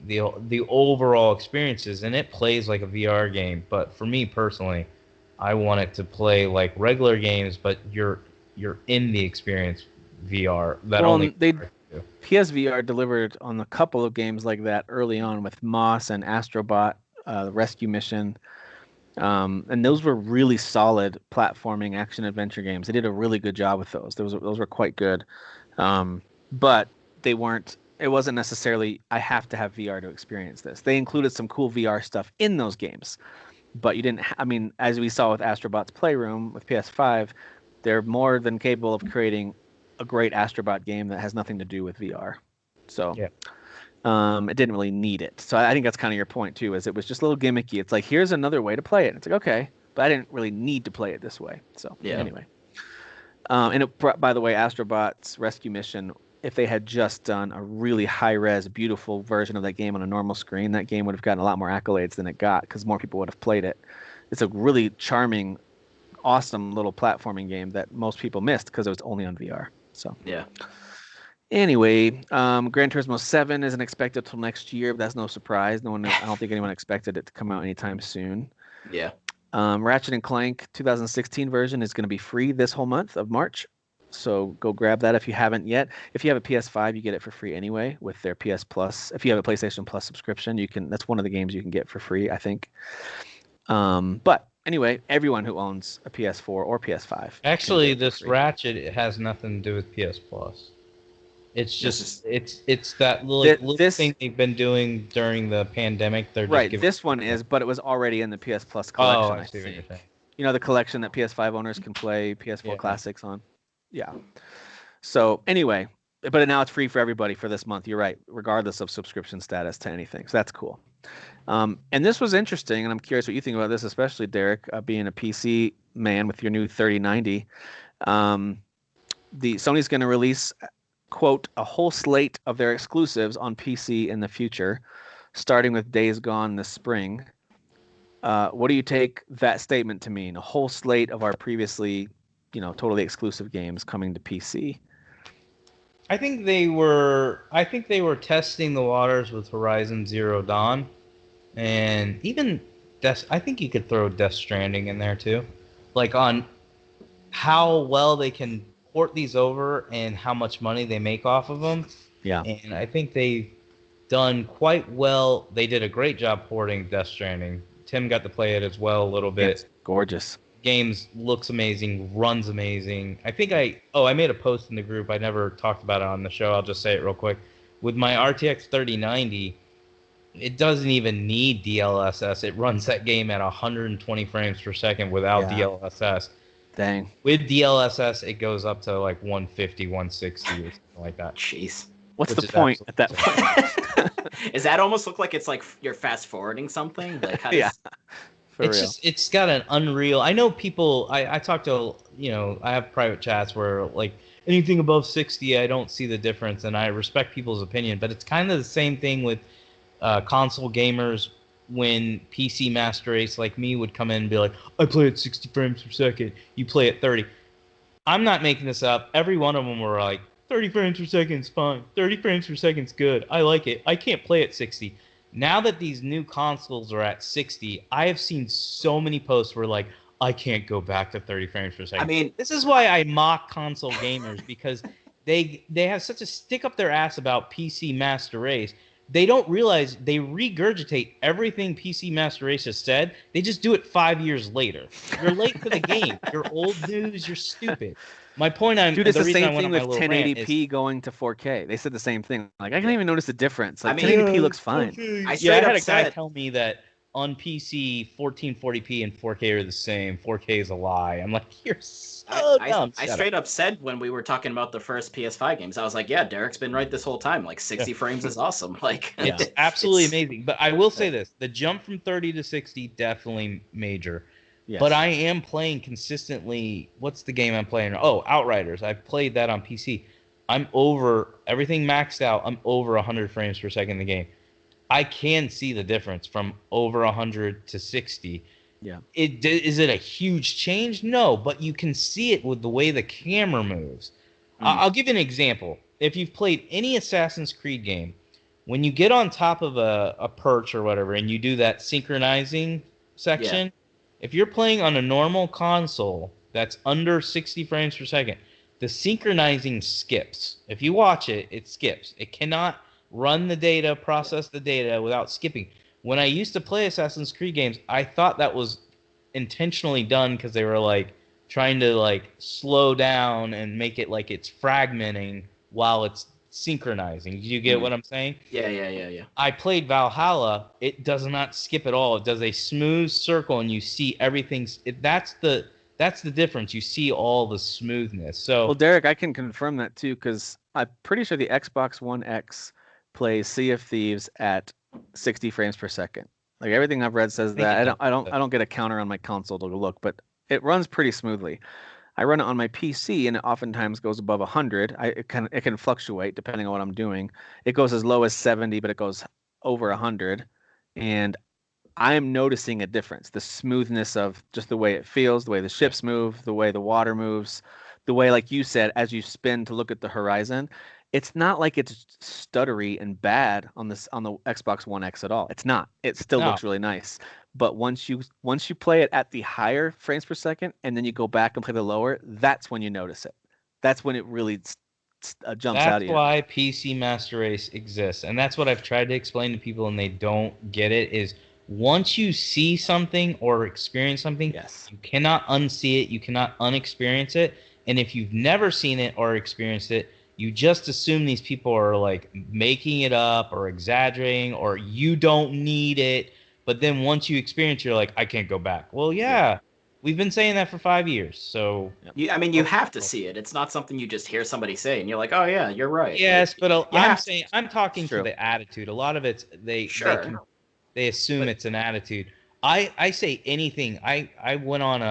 overall experience is, and it plays like a VR game. But for me personally, I want it to play like regular games, but you're in the experience VR. PSVR delivered on a couple of games like that early on with Moss and Astrobot, the Rescue Mission, and those were really solid platforming action adventure games. They did a really good job with those. Those were quite good, but they weren't. It wasn't necessarily I have to have VR to experience this. They included some cool VR stuff in those games. But you didn't. I mean, as we saw with Astrobot's Playroom with PS5, they're more than capable of creating a great Astrobot game that has nothing to do with VR. So, it didn't really need it. So I think that's kind of your point too. Is it was just a little gimmicky. It's like here's another way to play it. It's like okay, but I didn't really need to play it this way. So anyway. And by the way, Astrobot's Rescue Mission. If they had just done a really high-res, beautiful version of that game on a normal screen, that game would have gotten a lot more accolades than it got because more people would have played it. It's a really charming, awesome little platforming game that most people missed because it was only on VR. So Anyway, Gran Turismo 7 isn't expected till next year, but that's no surprise. I don't think anyone expected it to come out anytime soon. Yeah. Ratchet and Clank 2016 version is going to be free this whole month of March. So go grab that if you haven't yet. If you have a PS5, you get it for free anyway with their PS Plus. If you have a PlayStation Plus subscription, that's one of the games you can get for free, I think. But anyway, everyone who owns a PS4 or PS5. Actually, this Ratchet, it has nothing to do with PS Plus. It's just it's that little thing they've been doing during the pandemic. They're just this one is, but it was already in the PS Plus collection. I see what you're saying. You know, the collection that PS5 owners can play PS4 classics on. Yeah. So anyway, but now it's free for everybody for this month. You're right, regardless of subscription status to anything. So that's cool. And this was interesting, and I'm curious what you think about this, especially Derek, being a PC man with your new 3090. The Sony's going to release, quote, a whole slate of their exclusives on PC in the future, starting with Days Gone this spring. What do you take that statement to mean? A whole slate of our previously totally exclusive games coming to PC. I think they were testing the waters with Horizon Zero Dawn, and even I think you could throw Death Stranding in there too, like on how well they can port these over and how much money they make off of them. Yeah, and I think they've done quite well. They did a great job porting Death Stranding. Tim got to play it as well a little bit. It's gorgeous. Games looks amazing, runs amazing. I think I made a post in the group. I never talked about it on the show. I'll just say it real quick. With my RTX 3090, it doesn't even need DLSS. It runs that game at 120 frames per second without DLSS. Dang. With DLSS, it goes up to like 150, 160 or something like that. Jeez. What's Which the is point at that absolutely point? Does that almost look like it's like you're fast forwarding something? Like how does Yeah. For It's real. just, it's got an unreal. I know people. I talk to, I have private chats where like anything above 60, I don't see the difference, and I respect people's opinion. But it's kind of the same thing with console gamers when PC Master Race like me would come in and be like, I play at 60 frames per second. You play at 30. I'm not making this up. Every one of them were like, 30 frames per second is fine. 30 frames per second is good. I like it. I can't play at 60. Now that these new consoles are at 60, I have seen so many posts where like, I can't go back to 30 frames per second. I mean, this is why I mock console gamers, because they have such a stick up their ass about PC Master Race. They don't realize they regurgitate everything PC Master Race has said. They just do it 5 years later. You're late to the game. You're old news. You're stupid. My point, Dude, it's the reason I same went thing on with my little rant 1080p going to 4K. They said the same thing. Like, I can't Yeah. even notice the difference. Like, I mean, 1080p looks fine. I I straight had up a guy said, tell me that on PC 1440p and 4K are the same. 4K is a lie. I'm like, you're so dumb. I Shut straight up said when we were talking about the first PS5 games, I was like, yeah, Derek's been right this whole time. Like 60 frames is awesome. Like Yeah. It's absolutely amazing. But I will say this: the jump from 30 to 60 definitely major. Yes. But I am playing consistently. What's the game I'm playing? Oh, Outriders. I've played that on PC. I'm over everything maxed out. I'm over 100 frames per second in the game. I can see the difference from over 100 to 60. Yeah. Is it a huge change? No, but you can see it with the way the camera moves. I'll give you an example. If you've played any Assassin's Creed game, when you get on top of a perch or whatever and you do that synchronizing section, if you're playing on a normal console that's under 60 frames per second, the synchronizing skips. If you watch it, it skips. It cannot run the data, process the data without skipping. When I used to play Assassin's Creed games, I thought that was intentionally done because they were like trying to like slow down and make it like it's fragmenting while it's synchronizing. Do you get what I'm saying? Yeah. I played Valhalla. It does not skip at all. It does a smooth circle, and you see everything. That's the difference. You see all the smoothness. So, Well, Derek, I can confirm that too, because I'm pretty sure the Xbox One X plays Sea of Thieves at 60 frames per second. Like everything I've read says that. I don't get a counter on my console to look, but it runs pretty smoothly. I run it on my PC, and it oftentimes goes above 100. It can fluctuate depending on what I'm doing. It goes as low as 70, but it goes over 100, and I'm noticing a difference. The smoothness of just the way it feels, the way the ships move, the way the water moves, the way, like you said, as you spin to look at the horizon. It's not like it's stuttery and bad on the Xbox One X at all. It's not. It still looks really nice. But once you play it at the higher frames per second and then you go back and play the lower, that's when you notice it. That's when it really jumps out at you. That's why PC Master Race exists, and that's what I've tried to explain to people, and they don't get it. Is once you see something or experience something, you cannot unsee it. You cannot unexperience it. And if you've never seen it or experienced it, you just assume these people are like making it up or exaggerating, or you don't need it. But then once you experience, you're like, I can't go back. Well, yeah. We've been saying that for 5 years. So you have to see it. It's not something you just hear somebody say and you're like, oh yeah, you're right. Yes, but I'm talking to the attitude. A lot of it's they assume it's an attitude. I say anything. I went on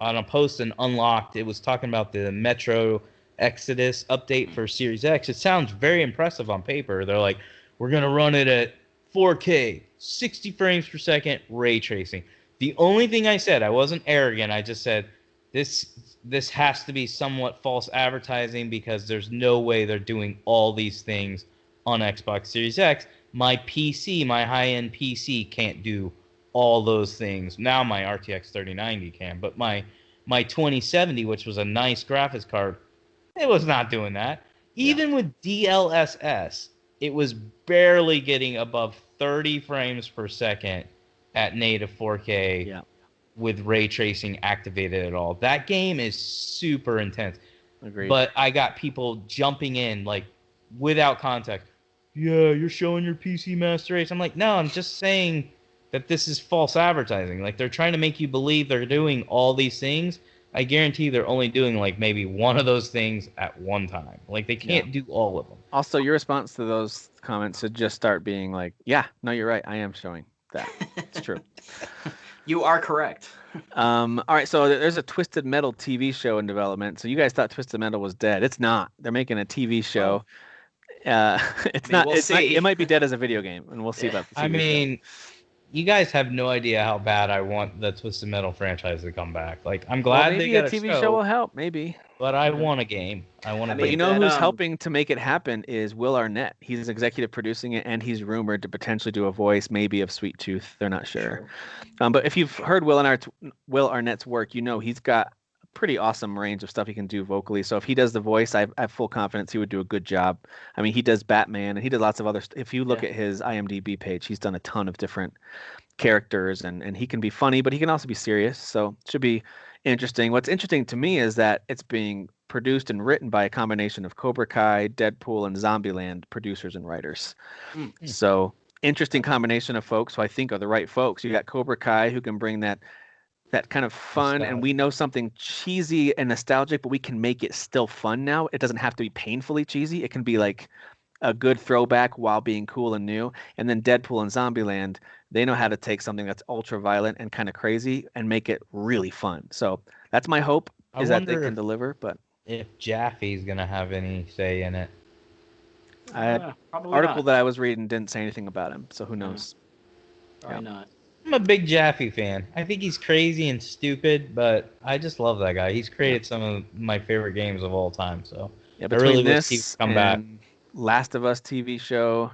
a post and Unlocked. It was talking about the Metro Exodus update for Series X. It sounds very impressive on paper. They're like, we're going to run it at 4K, 60 frames per second, ray tracing. The only thing I said, I wasn't arrogant. I just said, this has to be somewhat false advertising because there's no way they're doing all these things on Xbox Series X. My PC, my high-end PC can't do all those things. Now my RTX 3090 can, but my 2070, which was a nice graphics card, it was not doing that. Even with DLSS, it was barely getting above 30 frames per second at native 4K with ray tracing activated at all. That game is super intense. Agreed. But I got people jumping in like without context. Yeah, you're showing your PC Master Race. I'm like, no, I'm just saying that this is false advertising. Like they're trying to make you believe they're doing all these things. I guarantee they're only doing like maybe one of those things at one time. Like they can't do all of them. Also, your response to those comments should just start being like, yeah, no, you're right. I am showing that. It's true. You are correct. All right, so there's a Twisted Metal TV show in development. So you guys thought Twisted Metal was dead. It's not. They're making a TV show. It's not. We'll see. It might be dead as a video game, and we'll see about the TV I mean, show. you guys have no idea how bad I want the Twisted Metal franchise to come back. Like, I'm glad maybe they got a TV show will help. Maybe. But I want a game. But you know who's helping to make it happen is Will Arnett. He's executive producing it, and he's rumored to potentially do a voice, maybe of Sweet Tooth. They're not sure. But if you've heard Will Arnett's work, you know he's got a pretty awesome range of stuff he can do vocally. So if he does the voice, I have full confidence he would do a good job. I mean, he does Batman, and he does lots of other stuff. If you look at his IMDb page, he's done a ton of different characters, and he can be funny, but he can also be serious. So it should be interesting. What's interesting to me is that it's being produced and written by a combination of Cobra Kai, Deadpool, and Zombieland producers and writers. So interesting combination of folks who I think are the right folks. You got Cobra Kai, who can bring that kind of fun, and we know something cheesy and nostalgic, but we can make it still fun now. It doesn't have to be painfully cheesy. It can be like a good throwback while being cool and new. And then Deadpool and Zombieland, they know how to take something that's ultra violent and kind of crazy and make it really fun. So that's my hope, is that they can deliver. But if Jaffe's gonna have any say in it. Article that I was reading didn't say anything about him, so who knows? Probably not. I'm a big Jaffe fan. I think he's crazy and stupid, but I just love that guy. He's created some of my favorite games of all time. So I really wish he would come back. Last of Us TV show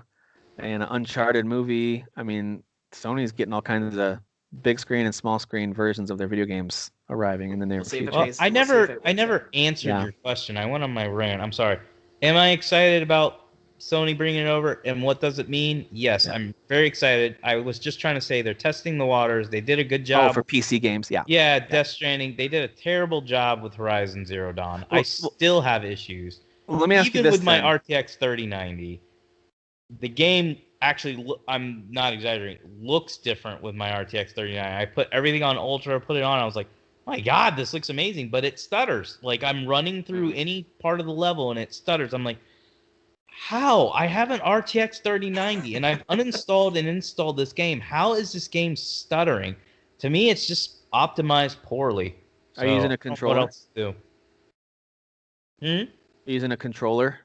and an Uncharted movie. I mean, Sony's getting all kinds of big screen and small screen versions of their video games arriving in the near future. Well, I never answered your question. I went on my rant. I'm sorry. Am I excited about Sony bringing it over, and what does it mean? Yes, I'm very excited. I was just trying to say they're testing the waters. They did a good job. For PC games, Yeah, Death Stranding. They did a terrible job with Horizon Zero Dawn. I still have issues. Well, let me ask you this. Even with my RTX 3090, the game actually, I'm not exaggerating, looks different with my RTX 3090. I put everything on Ultra, put it on, I was like, my God, this looks amazing, but it stutters. Like, I'm running through any part of the level, and it stutters. I'm like, how? I have an RTX 3090, and I've uninstalled and installed this game. How is this game stuttering? To me, it's just optimized poorly. Are you using a controller? What else to do? Using a controller?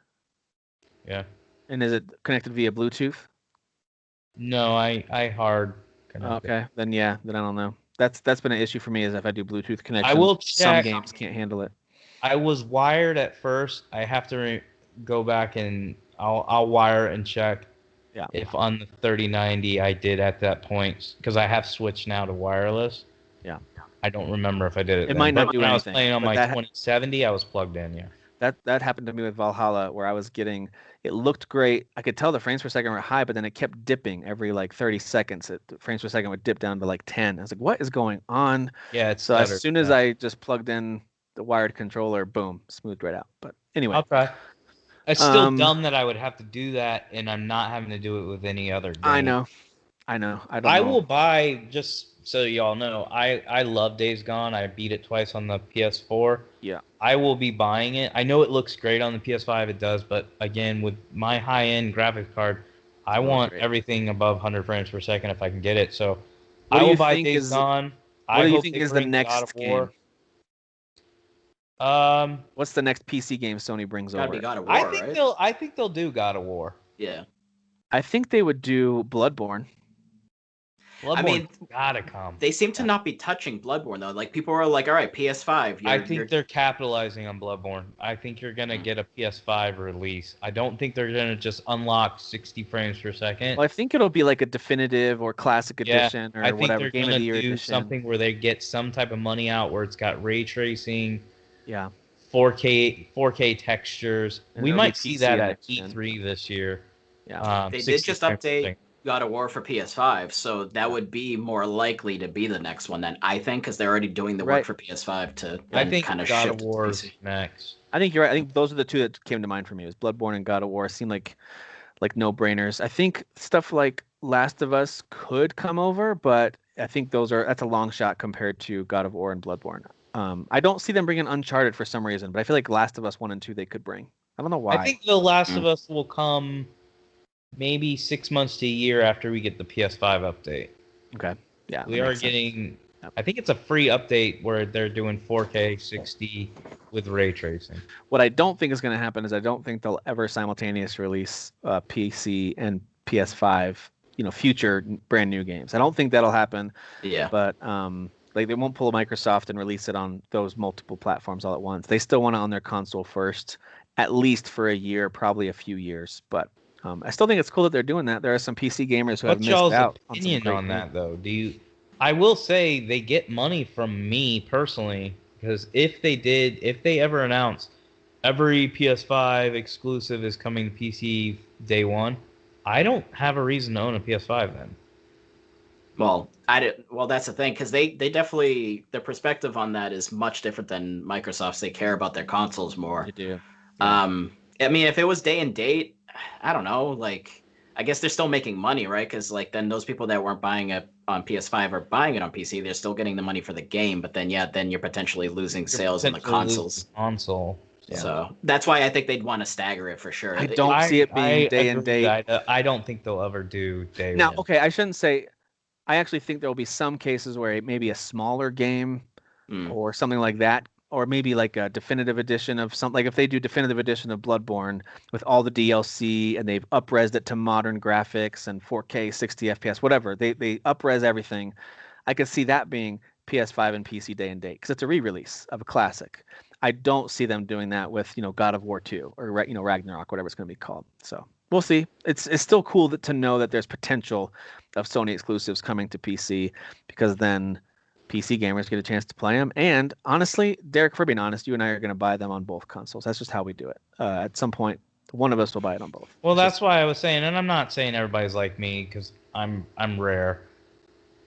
Yeah. And is it connected via Bluetooth? No, I hard connect. Okay, then I don't know. That's been an issue for me, is if I do Bluetooth connection. I will check. Some games can't handle it. I was wired at first. I have to go back and I'll wire and check. Yeah. If on the 3090 I did at that point, because I have switched now to wireless. Yeah. I don't remember if I did it. It might not do anything. When I was playing on my 2070, I was plugged in. Yeah. That happened to me with Valhalla, where I was getting, it looked great. I could tell the frames per second were high, but then it kept dipping every like 30 seconds. Frames per second would dip down to like 10. I was like, what is going on? Yeah. So as soon as I just plugged in the wired controller, boom, smoothed right out. But anyway. I'll try. It's still dumb that I would have to do that, and I'm not having to do it with any other game. I know. I will buy, just so y'all know, I love Days Gone. I beat it twice on the PS4. Yeah. I will be buying it. I know it looks great on the PS5, it does, but again, with my high-end graphics card, I want everything above 100 frames per second if I can get it. So I will buy Days Gone. What do you think is the next game? What's the next PC game Sony brings over? Gotta be God of War, I think they'll do God of War. Yeah. I think they would do Bloodborne. I mean, gotta come. They seem to not be touching Bloodborne though. Like people are like, all right, PS5. I think they're capitalizing on Bloodborne. I think you're gonna get a PS5 release. I don't think they're gonna just unlock 60 frames per second. Well, I think it'll be like a definitive or classic edition or whatever game of the year edition. Something where they get some type of money out, where it's got ray tracing. Yeah. 4K textures. And we might see that at E3 this year. Yeah. They did just update God of War for PS5, so that would be more likely to be the next one then, I think, because they're already doing the work for PS5 to kind of God shift of War to PC. next. I think you're right. I think those are the two that came to mind for me. Was Bloodborne and God of War seem like no-brainers. I think stuff like Last of Us could come over, but I think that's a long shot compared to God of War and Bloodborne. I don't see them bringing Uncharted for some reason, but I feel like Last of Us 1 and 2 they could bring. I don't know why. I think The Last of Us will come maybe 6 months to a year after we get the PS5 update. Okay. Yeah. We are getting. Yep. I think it's a free update where they're doing 4K 60 with ray tracing. What I don't think is going to happen is I don't think they'll ever simultaneously release PC and PS5. Future brand new games. I don't think that'll happen. Yeah. But like they won't pull Microsoft and release it on those multiple platforms all at once. They still want it on their console first, at least for a year, probably a few years. But I still think it's cool that they're doing that. There are some PC gamers who have missed out. What's y'all's opinion on that, though? I will say they get money from me personally, because if they ever announce every PS5 exclusive is coming to PC day one, I don't have a reason to own a PS5 then. Well, that's the thing, because they definitely, their perspective on that is much different than Microsoft's. They care about their consoles more. They do. Yeah. I mean, if it was day and date, I don't know. Like, I guess they're still making money, right? Because like then those people that weren't buying it on PS5 are buying it on PC. They're still getting the money for the game, but then you're potentially losing sales on the consoles. Console. Yeah. So that's why I think they'd want to stagger it for sure. I don't see it being day and date. I don't think they'll ever do day. Now, okay, I shouldn't say. I actually think there will be some cases where it may be a smaller game or something like that, or maybe like a definitive edition of something. Like if they do definitive edition of Bloodborne with all the DLC and they've up-resed it to modern graphics and 4K 60 FPS, whatever, they up-res everything. I could see that being PS5 and PC day and date because it's a re-release of a classic. I don't see them doing that with God of War 2 or Ragnarok, whatever it's going to be called. So we'll see. It's still cool to know that there's potential of Sony exclusives coming to PC, because then PC gamers get a chance to play them. And honestly, Derek, for being honest, you and I are going to buy them on both consoles. That's just how we do it. At some point, one of us will buy it on both. Well, that's why I was saying, and I'm not saying everybody's like me because I'm rare,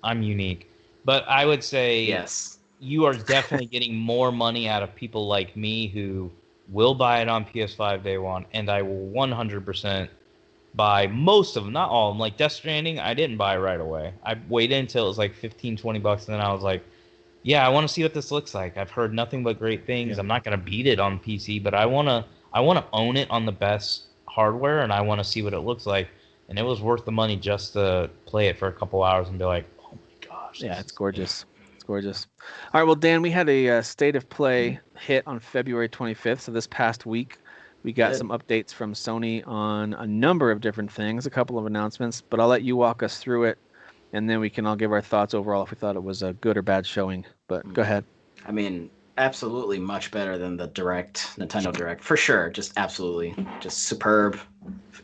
I'm unique, but I would say yes, you are definitely getting more money out of people like me who will buy it on PS5 day one, and I will 100% buy most of them, not all of them. Like Death Stranding, I didn't buy right away. I waited until it was like $15-20, and then I was like, yeah, I want to see what this looks like. I've heard nothing but great things. Yeah. I'm not going to beat it on PC, but I want to own it on the best hardware, and I want to see what it looks like. And it was worth the money just to play it for a couple hours and be like, oh my gosh. Yeah, it's gorgeous. It's gorgeous. All right, well, Dan, we had a State of Play hit on February 25th, so this past week. We got some updates from Sony on a number of different things, a couple of announcements, but I'll let you walk us through it, and then we can all give our thoughts overall if we thought it was a good or bad showing. But go ahead. I mean, absolutely much better than the Nintendo Direct, for sure. Just absolutely, just superb,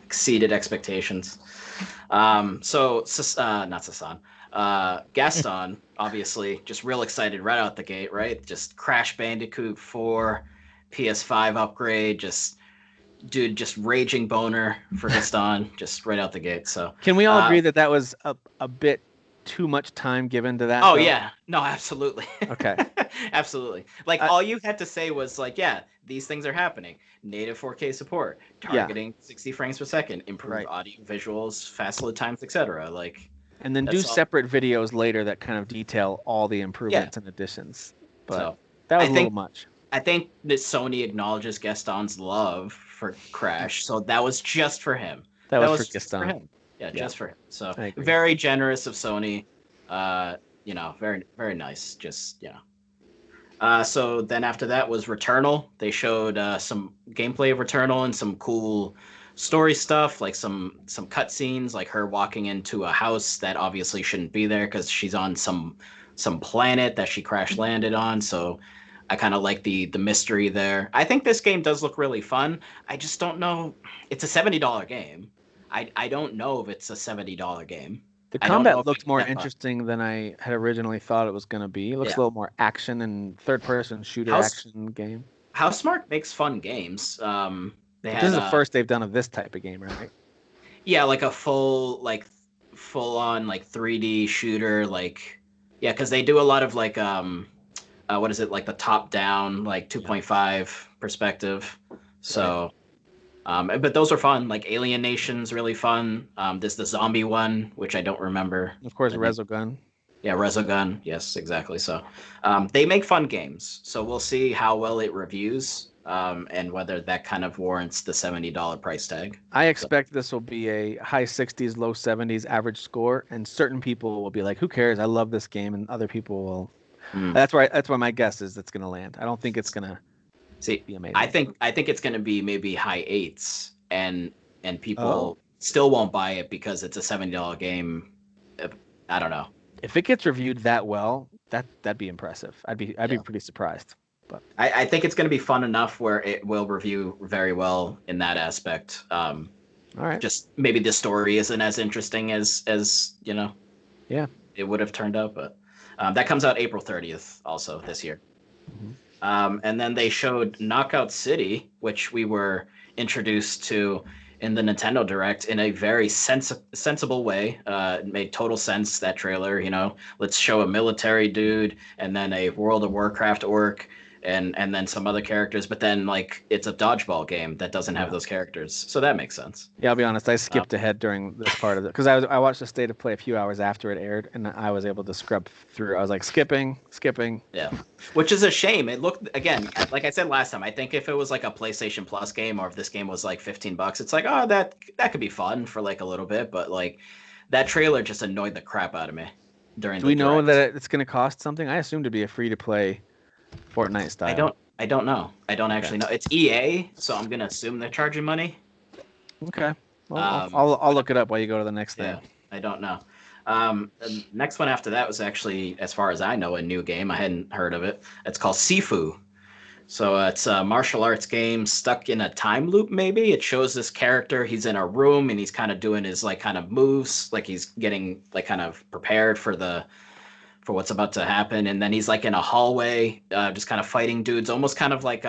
exceeded expectations. Not Sasan. Gaston, obviously, just real excited right out the gate, right? Just Crash Bandicoot 4, PS5 upgrade, just raging boner for Gaston, just right out the gate. So can we all agree that was a bit too much time given to that? Oh, though? Yeah. No, absolutely. Okay. Absolutely. Like, all you had to say was, like, yeah, these things are happening. Native 4K support, targeting 60 frames per second, improved audio, visuals, fast load times, etc. Like, and then do separate videos later that kind of detail all the improvements and additions. But that was a little much. I think that Sony acknowledges Gaston's love for Crash, so that was just for him. That was for Gaston. For him. Yeah, just for him. So very generous of Sony. Very, very nice. Just so then after that was Returnal. They showed some gameplay of Returnal and some cool story stuff, like some cutscenes, like her walking into a house that obviously shouldn't be there because she's on some planet that she crash landed on. So I kind of like the mystery there. I think this game does look really fun. I just don't know. It's a $70 game. I don't know if it's a $70 game. The combat looked more interesting than I had originally thought it was going to be. It looks a little more action and third-person shooter action game. Housemarque makes fun games. This is the first they've done of this type of game, right? Yeah, like a full-on like 3D shooter, because they do a lot of like what is it, like the top-down, like 2.5 perspective. So, but those are fun. Like Alien Nation's really fun. There's the zombie one, which I don't remember. Of course, Resogun. Yeah, Resogun. Yes, exactly. So they make fun games. So we'll see how well it reviews and whether that kind of warrants the $70 price tag. I expect this will be a high 60s, low 70s average score, and certain people will be like, "Who cares? I love this game," and other people will. Mm. That's why my guess is it's going to land. I don't think it's going to See, be amazing. I think it's going to be maybe high eights, and people Oh. still won't buy it because it's a $70 game. I don't know. If it gets reviewed that well, that'd be impressive. I'd be pretty surprised. But I think it's going to be fun enough where it will review very well in that aspect. all right. Just maybe the story isn't as interesting as Yeah. it would have turned out, but that comes out April 30th also this year. Mm-hmm. And then they showed Knockout City, which we were introduced to in the Nintendo Direct in a very sensible way. It made total sense, that trailer. Let's show a military dude and then a World of Warcraft orc and then some other characters, but then like it's a dodgeball game that doesn't have those characters, so that makes sense. Yeah, I'll be honest. I skipped ahead during this part of it because I watched the state of play a few hours after it aired, and I was able to scrub through. I was like skipping. Yeah, which is a shame. It looked, again, like I said last time, I think if it was like a PlayStation Plus game or if this game was like $15, it's like, oh, that could be fun for like a little bit, but like that trailer just annoyed the crap out of me during. Do we know that it's going to cost something? I assume to be a free to play Fortnite style. I don't know. I don't actually know. It's EA, so I'm gonna assume they're charging money. Okay. Well, I'll look it up while you go to the next thing. Yeah, I don't know. The next one after that was actually, as far as I know, a new game. I hadn't heard of it. It's called Sifu. So it's a martial arts game stuck in a time loop, maybe. It shows this character. He's in a room and he's kind of doing his like kind of moves, like he's getting like kind of prepared for what's about to happen, and then he's like in a hallway, just kind of fighting dudes, almost kind of like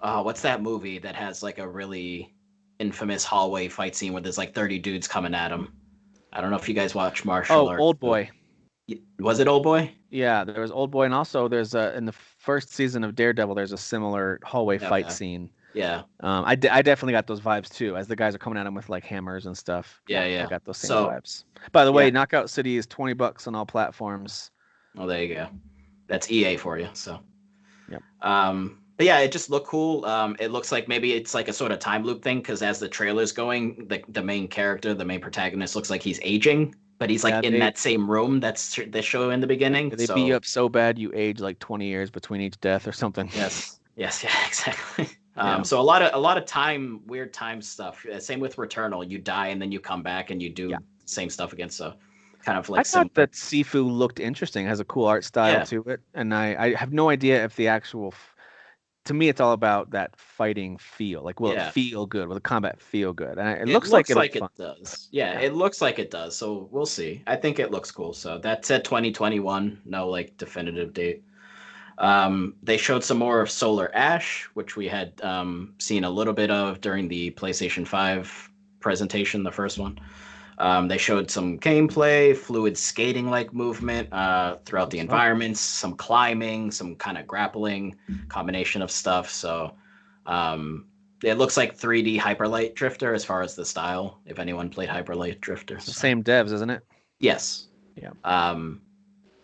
what's that movie that has like a really infamous hallway fight scene where there's like 30 dudes coming at him? I don't know if you guys watch martial arts. Old Boy. Was it Old Boy? Yeah, there was Old Boy, and also there's in the first season of Daredevil, there's a similar hallway fight scene. Yeah. I definitely got those vibes too, as the guys are coming at him with like hammers and stuff. Yeah. I got those same vibes. By the way, Knockout City is $20 on all platforms. Oh, there you go. That's EA for you. So. Yep. But yeah, it just looked cool. It looks like maybe it's like a sort of time loop thing, because as the trailer's going, the main character, the main protagonist, looks like he's aging, but he's like in that same room that's they show in the beginning. They beat you up so bad you age like 20 years between each death or something. Yes. Yeah, exactly. So a lot of time, weird time stuff. Same with Returnal. You die and then you come back and you do the same stuff again. So kind of like I thought that Sifu looked interesting, has a cool art style to it, and I have no idea if the actual. To me, it's all about that fighting feel. Like, will it feel good? Will the combat feel good? And it looks like it does. Yeah, it looks like it does. So we'll see. I think it looks cool. So that said 2021. No like definitive date. They showed some more of Solar Ash, which we had seen a little bit of during the PlayStation 5 presentation, the first one. They showed some gameplay, fluid skating-like movement throughout the environments, some climbing, some kind of grappling, combination of stuff. So it looks like 3D Hyper Light Drifter as far as the style, if anyone played Hyper Light Drifter. It's the same devs, isn't it? Yes. Yeah.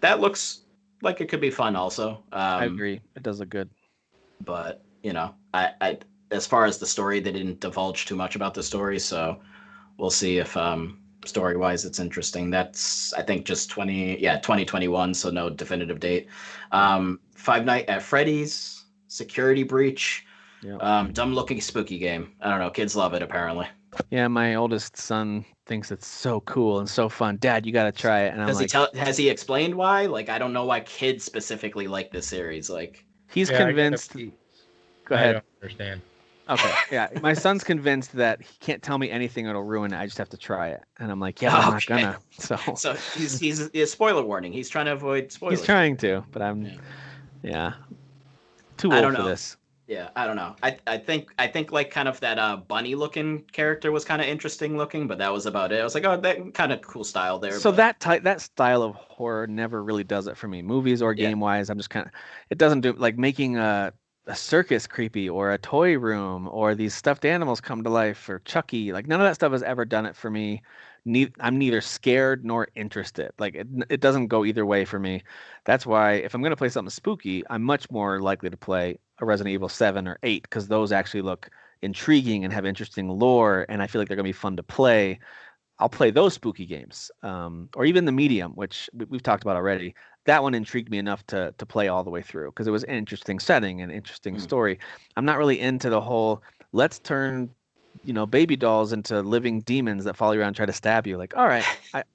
That looks like it could be fun also. I agree. It does look good. But, I as far as the story, they didn't divulge too much about the story, so we'll see if story-wise it's interesting. That's, I think, just 2021, so no definitive date. Five Nights at Freddy's, Security Breach, dumb-looking spooky game. I don't know, kids love it apparently. Yeah, my oldest son thinks it's so cool and so fun. Dad, you got to try it. And has he explained why? Like, I don't know why kids specifically like this series. Like, he's convinced. Go ahead. I don't understand. Okay, yeah. My son's convinced that he can't tell me anything that'll ruin it. I just have to try it. And I'm like, I'm not gonna. So he's spoiler warning. He's trying to avoid spoilers. He's trying to, but I'm too old for this. Yeah, I don't know. I think like kind of that bunny looking character was kind of interesting looking, but that was about it. I was like, oh, that kind of cool style there. So that style of horror never really does it for me. Movies or game wise, I'm just kind of, it doesn't do, like making a circus creepy or a toy room or these stuffed animals come to life or Chucky. Like none of that stuff has ever done it for me. I'm neither scared nor interested. Like it doesn't go either way for me. That's why if I'm going to play something spooky, I'm much more likely to play a Resident Evil 7 or 8 because those actually look intriguing and have interesting lore, and I feel like they're going to be fun to play. I'll play those spooky games, or even the Medium, which we've talked about already. That one intrigued me enough to play all the way through because it was an interesting setting and interesting story. I'm not really into the whole let's turn, baby dolls into living demons that follow you around and try to stab you. Like, all right,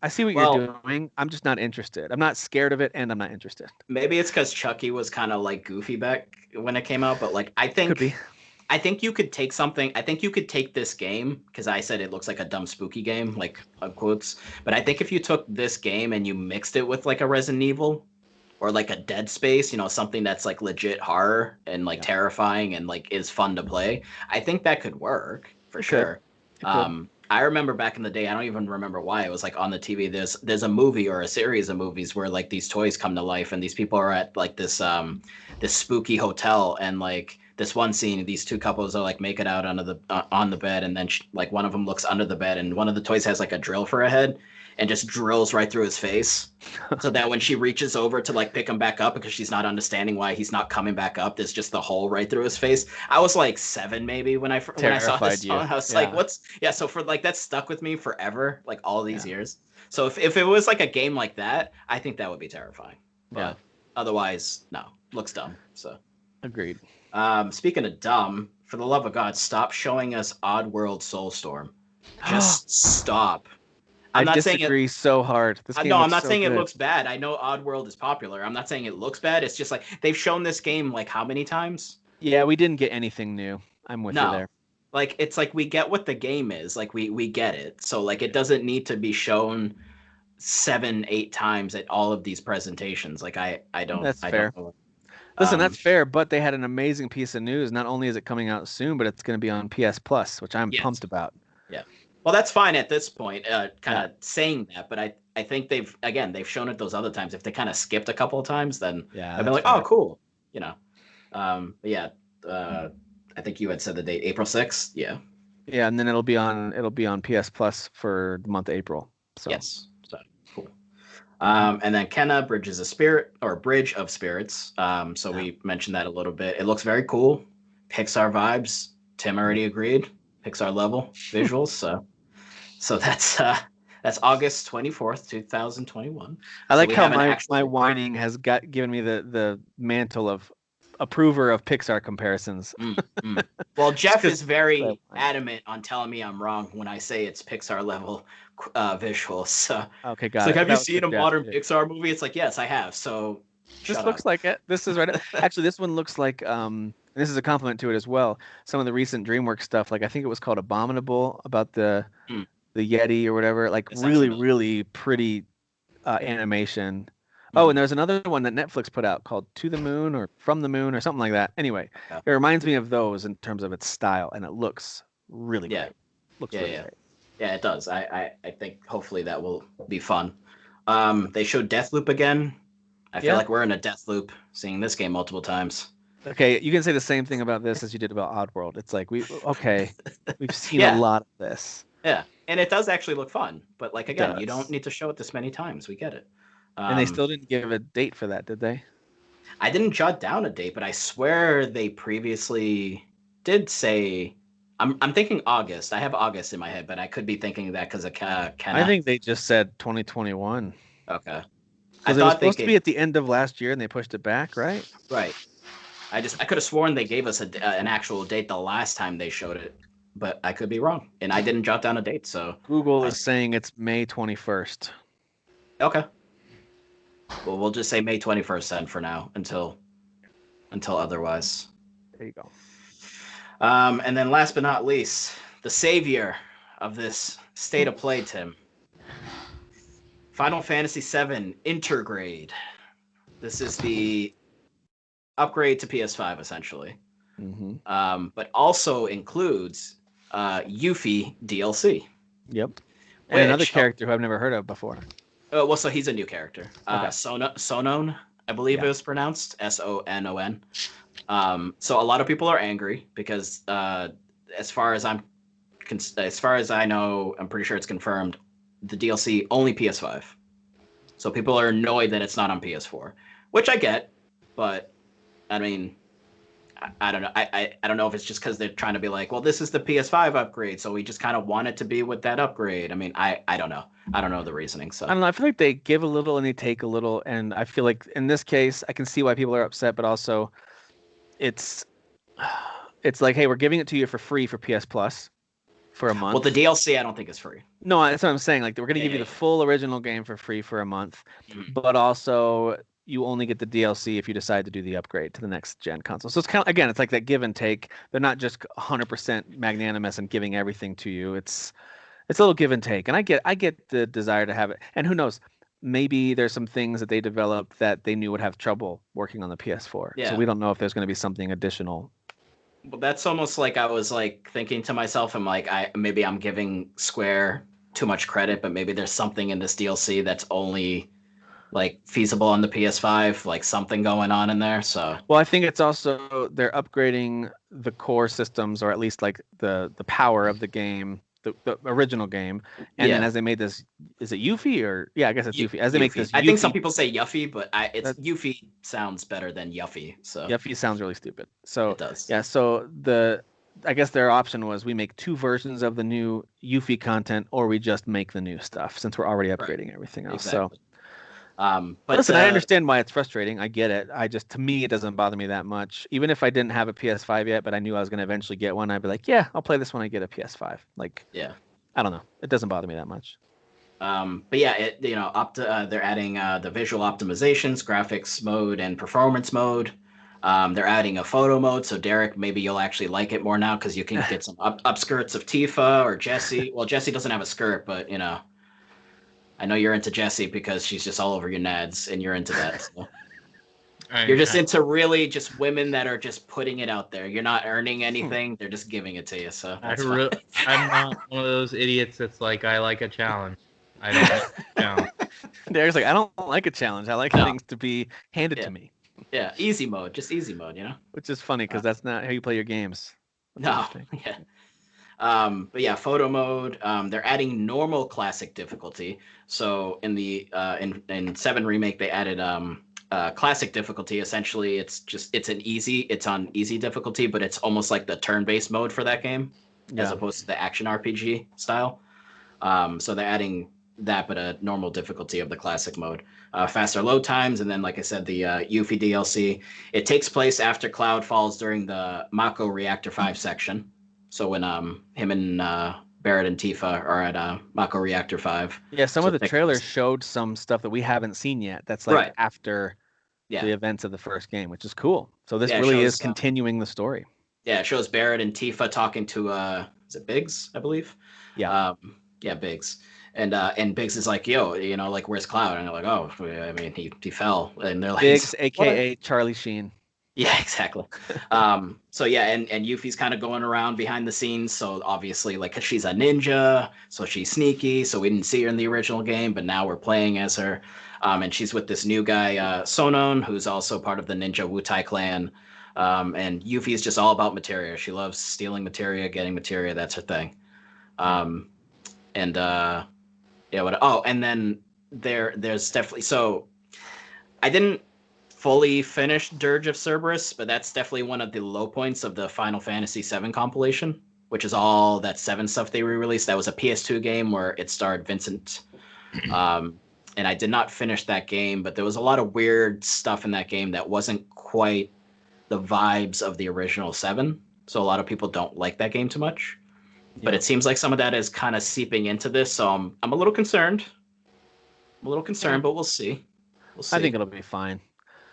I see what Well, you're doing. I'm just not interested. I'm not scared of it, and I'm not interested. maybe it's because Chucky was kind of like goofy back when it came out, but like Could be. I think you could take something. I think you could take this game because I said it looks like a dumb spooky game, like quotes. But I think if you took this game and you mixed it with like a Resident Evil or like a Dead Space, something that's like legit horror and like terrifying and like is fun to play, I think that could work for sure. I remember back in the day, I don't even remember why it was like on the TV. There's a movie or a series of movies where like these toys come to life and these people are at like this spooky hotel, and like this one scene, these two couples are like making out on the bed, and then like one of them looks under the bed, and one of the toys has like a drill for a head and just drills right through his face, so that when she reaches over to like pick him back up because she's not understanding why he's not coming back up, there's just the hole right through his face. I was like 7 maybe when I saw this song. I was like, so for like that stuck with me forever, like all these years. So if it was like a game like that, I think that would be terrifying. But otherwise, no, looks dumb. So agreed. Speaking of dumb, for the love of God, stop showing us Oddworld Soulstorm. Just stop. I disagree so hard. No, I'm not saying it looks bad. I know Oddworld is popular. I'm not saying it looks bad. It's just like they've shown this game like how many times? Yeah, we didn't get anything new. I'm with you there. Like it's like we get what the game is. Like we get it. So like it doesn't need to be shown 7, 8 times at all of these presentations. Like I don't. That's fair. Don't know. Listen, that's fair, but they had an amazing piece of news. Not only is it coming out soon, but it's going to be on PS Plus, which I'm pumped about. Yeah. Well, that's fine at this point, kind of saying that, but I think they've shown it those other times. If they kind of skipped a couple of times, then I've been like, oh, cool, But yeah, I think you had said the date, April 6th. Yeah. Yeah, and then it'll be on PS Plus for the month of April. So. Yes. So cool. And then Kenna, Bridge of Spirits. So we mentioned that a little bit. It looks very cool. Pixar vibes. Tim already agreed. Pixar level visuals. So that's August 24th, 2021. I like how my whining has given me the mantle of approver of Pixar comparisons. Well, Jeff is very adamant on telling me I'm wrong when I say it's Pixar level visuals. So okay, got it. Like, have you seen a modern Pixar movie? It's like, yes, I have. So this looks like it. This is right. Actually, this one looks like this is a compliment to it as well. Some of the recent DreamWorks stuff, like I think it was called Abominable about the Yeti or whatever, like really pretty animation. Oh, and there's another one that Netflix put out called To the Moon or From the Moon or something like that. Anyway, it reminds me of those in terms of its style, and it looks really great. Looks really great. Yeah, it does. I think hopefully that will be fun. They showed Deathloop again. I feel like we're in a Deathloop seeing this game multiple times. Okay, you can say the same thing about this as you did about Oddworld. It's like we've seen a lot of this. Yeah, and it does actually look fun. But like again, you don't need to show it this many times. We get it. And they still didn't give a date for that, did they? I didn't jot down a date, but I swear they previously did say. I'm thinking August. I have August in my head, but I could be thinking that because of Kenna. I think they just said 2021. Okay. I thought it was supposed to be at the end of last year, and they pushed it back, right? Right. I could have sworn they gave us an actual date the last time they showed it, but I could be wrong, and I didn't jot down a date. So Google is saying it's May 21st. Okay. Well, we'll just say May 21st then for now until otherwise. There you go. And then last but not least, the savior of this state of play, Tim. Final Fantasy VII Intergrade. This is the upgrade to PS5, essentially. Mm-hmm. But also includes Eufy Dlc. Yep. And another character who I've never heard of before. Well, so he's a new character. Sonon, I believe it was pronounced Sonon. So a lot of people are angry because, as far as I know, I'm pretty sure it's confirmed. the DLC only PS5. So people are annoyed that it's not on PS4, which I get, but I mean, I don't know. I don't know if it's just because they're trying to be like, well, this is the PS5 upgrade, so we just kind of want it to be with that upgrade. I mean, I don't know. I don't know the reasoning. So I don't know. I feel like they give a little and they take a little, and I feel like in this case, I can see why people are upset, but also it's like, hey, we're giving it to you for free for PS Plus for a month. Well, the DLC I don't think is free. No, that's what I'm saying. Like, we're going to give you the full original game for free for a month, but also you only get the DLC if you decide to do the upgrade to the next gen console. So it's kind of, again, it's like that give and take. They're not just 100% magnanimous and giving everything to you. It's a little give and take. And I get the desire to have it. And who knows? Maybe there's some things that they developed that they knew would have trouble working on the PS4. Yeah. So we don't know if there's going to be something additional. Well, that's almost like I was like thinking to myself, I'm like, maybe I'm giving Square too much credit, but maybe there's something in this DLC that's only like feasible on the PS5, like something going on in there. So well, I think it's also they're upgrading the core systems, or at least like the power of the game, the original game. And then as they made this, is it Eufy or I guess it's Eufy. As they make this, I think some people say Yuffie, but Eufy sounds better than Yuffie. So Yuffie sounds really stupid. So it does. Yeah. So I guess their option was we make 2 versions of the new Eufy content, or we just make the new stuff since we're already upgrading everything else. Exactly. So, but listen, I understand why it's frustrating. I get it. To me, it doesn't bother me that much. Even if I didn't have a PS5 yet, but I knew I was going to eventually get one, I'd be like, yeah, I'll play this when I get a PS5. Like, yeah, I don't know. It doesn't bother me that much. But yeah, they're adding the visual optimizations, graphics mode, and performance mode. They're adding a photo mode, so Derek, maybe you'll actually like it more now because you can get some upskirts of Tifa or Jessie. Well, Jessie doesn't have a skirt, but I know you're into Jessie because she's just all over your nads, and you're into that. So. You're just into really just women that are just putting it out there. You're not earning anything; they're just giving it to you. So I'm not one of those idiots that's like, I like a challenge. I don't like a challenge. Derek's like, I don't like a challenge. I like things to be handed to me. Yeah, easy mode, Which is funny because that's not how you play your games. That's yeah. But yeah, photo mode. They're adding normal classic difficulty. So in the in 7 remake, they added classic difficulty. Essentially, it's on easy difficulty, but it's almost like the turn-based mode for that game, as opposed to the action RPG style. So they're adding that, but a normal difficulty of the classic mode. Faster load times, and then, like I said, the Eufy DLC. It takes place after Cloud falls during the Mako Reactor 5 section. So when him and Barrett and Tifa are at Mako Reactor 5. Yeah, some of the trailers showed some stuff that we haven't seen yet. That's like after the events of the first game, which is cool. So this really is continuing the story. Yeah, it shows Barrett and Tifa talking to is it Biggs, I believe? Yeah. Yeah, Biggs. And Biggs is like, yo, like, where's Cloud? And they're like, oh, I mean, he fell. And they're like, Biggs, aka Charlie Sheen. Yeah, exactly. So yeah, and Yuffie's kind of going around behind the scenes. So obviously, like, she's a ninja, so she's sneaky. So we didn't see her in the original game, but now we're playing as her. And she's with this new guy, Sonon, who's also part of the ninja Wutai clan. And Yuffie is just all about materia. She loves stealing materia, getting materia. That's her thing. And then there's definitely, so I didn't fully finish Dirge of Cerberus, but that's definitely one of the low points of the Final Fantasy VII compilation, which is all that 7 stuff they re-released. That was a PS2 game where it starred Vincent. And I did not finish that game, but there was a lot of weird stuff in that game that wasn't quite the vibes of the original 7. So a lot of people don't like that game too much. But it seems like some of that is kind of seeping into this, so I'm a little concerned. But we'll see. I think it'll be fine.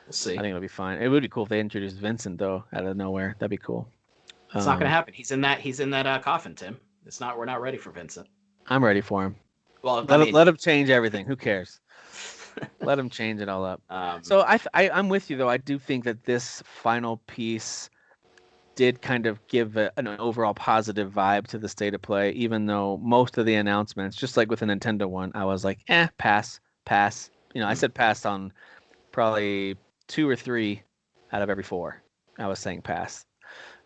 We'll see. I think it'll be fine. It would be cool if they introduced Vincent though out of nowhere. That'd be cool. It's not gonna happen. He's in that coffin, Tim. We're not ready for Vincent. I'm ready for him. Well, let him change everything. Who cares? Let him change it all up. So I'm with you though. I do think that this final piece did kind of give an overall positive vibe to the state of play, even though most of the announcements, just like with the Nintendo one, I was like, pass. I said pass on probably 2 or 3 out of every 4. I was saying pass.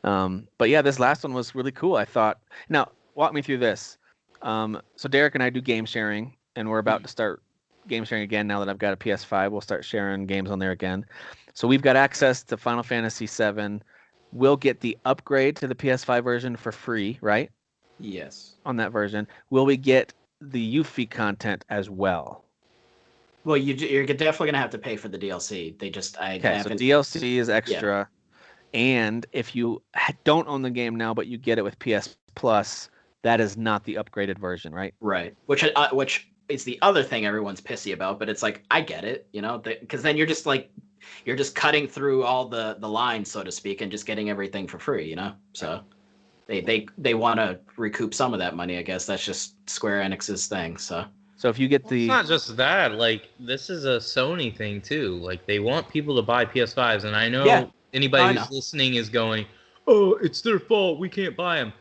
But yeah, this last one was really cool. I thought. Now, walk me through this. So Derek and I do game sharing, and we're about to start game sharing again now that I've got a PS5. We'll start sharing games on there again. So we've got access to Final Fantasy VII. We'll get the upgrade to the PS5 version for free, right? Yes. On that version. Will we get the Eufy content as well? Well, you're definitely gonna have to pay for the DLC. I Okay, so haven't. DLC is extra, and if you don't own the game now but you get it with PS Plus, that is not the upgraded version, right? Right. Which is the other thing everyone's pissy about, but it's like I get it, because then you're just cutting through all the lines, so to speak, and just getting everything for free, So they want to recoup some of that money, I guess. That's just Square Enix's thing. So if you get It's not just that. Like, this is a Sony thing too. Like, they want people to buy PS5s, and I know anybody who's listening is going, "Oh, it's their fault. We can't buy them."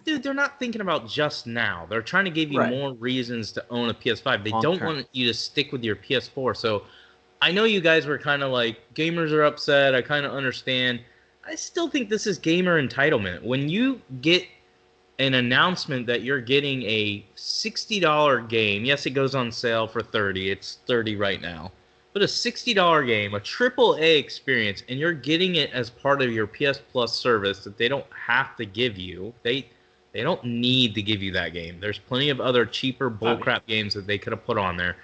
Dude, they're not thinking about just now. They're trying to give you more reasons to own a PS5. They don't want you to stick with your PS4. So I know you guys were kind of like, gamers are upset. I kind of understand. I still think this is gamer entitlement. When you get an announcement that you're getting a $60 game, yes, it goes on sale for $30. It's $30 right now. But a $60 game, a AAA experience, and you're getting it as part of your PS Plus service that they don't have to give you. They don't need to give you that game. There's plenty of other cheaper bullcrap games that they could have put on there.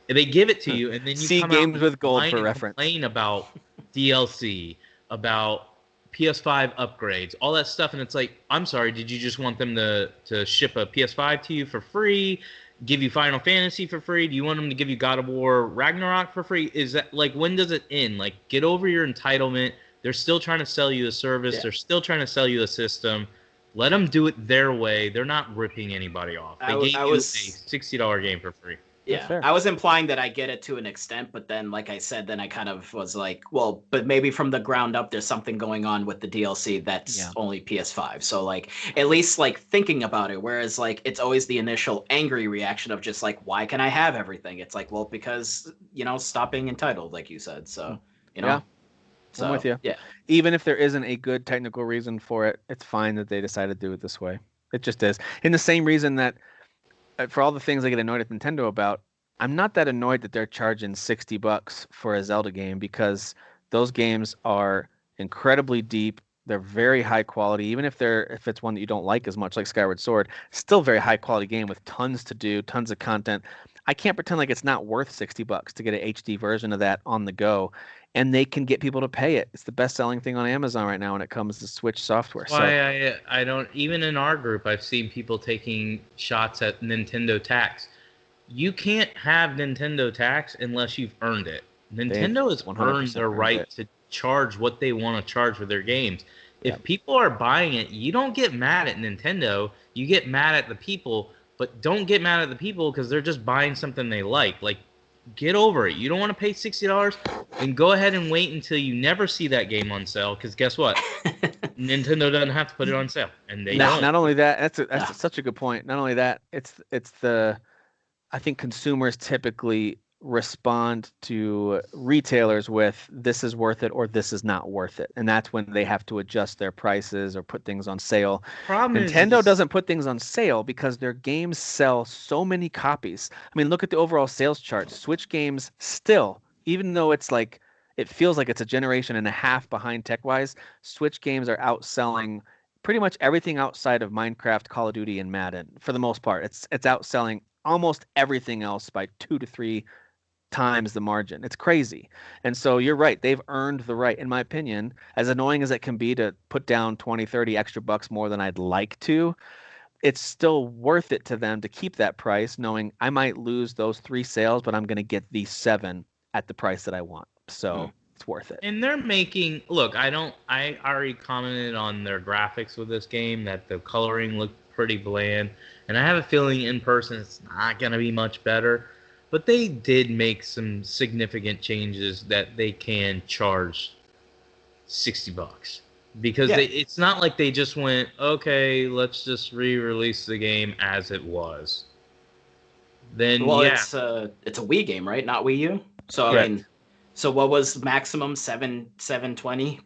They give it to you, and then you see come games out with gold for reference. Complain about DLC, about PS5 upgrades, all that stuff, and it's like, I'm sorry, did you just want them to ship a PS5 to you for free? Give you Final Fantasy for free? Do you want them to give you God of War Ragnarok for free? Is that, like, when does it end? Like, get over your entitlement. They're still trying to sell you a service. They're still trying to sell you a system. Let them do it their way. They're not ripping anybody off. They gave you a $60 game for free. Yeah, I was implying that I get it to an extent, but then, like I said, then I kind of was like, well, but maybe from the ground up, there's something going on with the DLC that's only PS5. So, like, at least, like, thinking about it, whereas, like, it's always the initial angry reaction of just, like, why can I have everything? It's like, well, because, stop being entitled, like you said. So, Yeah. So, I'm with you. Yeah. Even if there isn't a good technical reason for it, it's fine that they decided to do it this way. It just is. In the same reason that for all the things I get annoyed at Nintendo about, I'm not that annoyed that they're charging $60 for a Zelda game, because those games are incredibly deep. They're very high quality, even if it's one that you don't like as much, like Skyward Sword. Still very high quality game with tons to do, tons of content. I can't pretend like it's not worth $60 to get an HD version of that on the go, and they can get people to pay it. It's the best selling thing on Amazon right now when it comes to Switch software. Why I don't, even in our group, I've seen people taking shots at Nintendo tax. You can't have Nintendo tax unless you've earned it. Nintendo has earned their right to charge what they want to charge for their games. If people are buying it, you don't get mad at Nintendo. You get mad at the people, but don't get mad at the people because they're just buying something they like. Like, get over it. You don't want to pay $60, then go ahead and wait until you never see that game on sale, because guess what? Nintendo doesn't have to put it on sale, and they don't. Not only that, that's such a good point. Not only that, I think consumers typically respond to retailers with, this is worth it or this is not worth it. And that's when they have to adjust their prices or put things on sale. Nintendo doesn't put things on sale because their games sell so many copies. I mean, look at the overall sales chart. Switch games still, even though it's like, it feels like it's a generation and a half behind tech-wise, Switch games are outselling pretty much everything outside of Minecraft, Call of Duty, and Madden. For the most part, it's outselling almost everything else by 2 to 3 times the margin. It's crazy. And so you're right. They've earned the right, in my opinion, as annoying as it can be to put down 20, 30 extra bucks more than I'd like to. It's still worth it to them to keep that price, knowing I might lose those 3 sales, but I'm going to get these 7 at the price that I want. So it's worth it. And they're making, look, I already commented on their graphics with this game, that the coloring looked pretty bland. And I have a feeling in person it's not going to be much better. But they did make some significant changes that they can charge $60. Because it's not like they just went, okay, let's just re-release the game as it was. Then, it's a Wii game, right? Not Wii U? So, I mean, so what was maximum? $720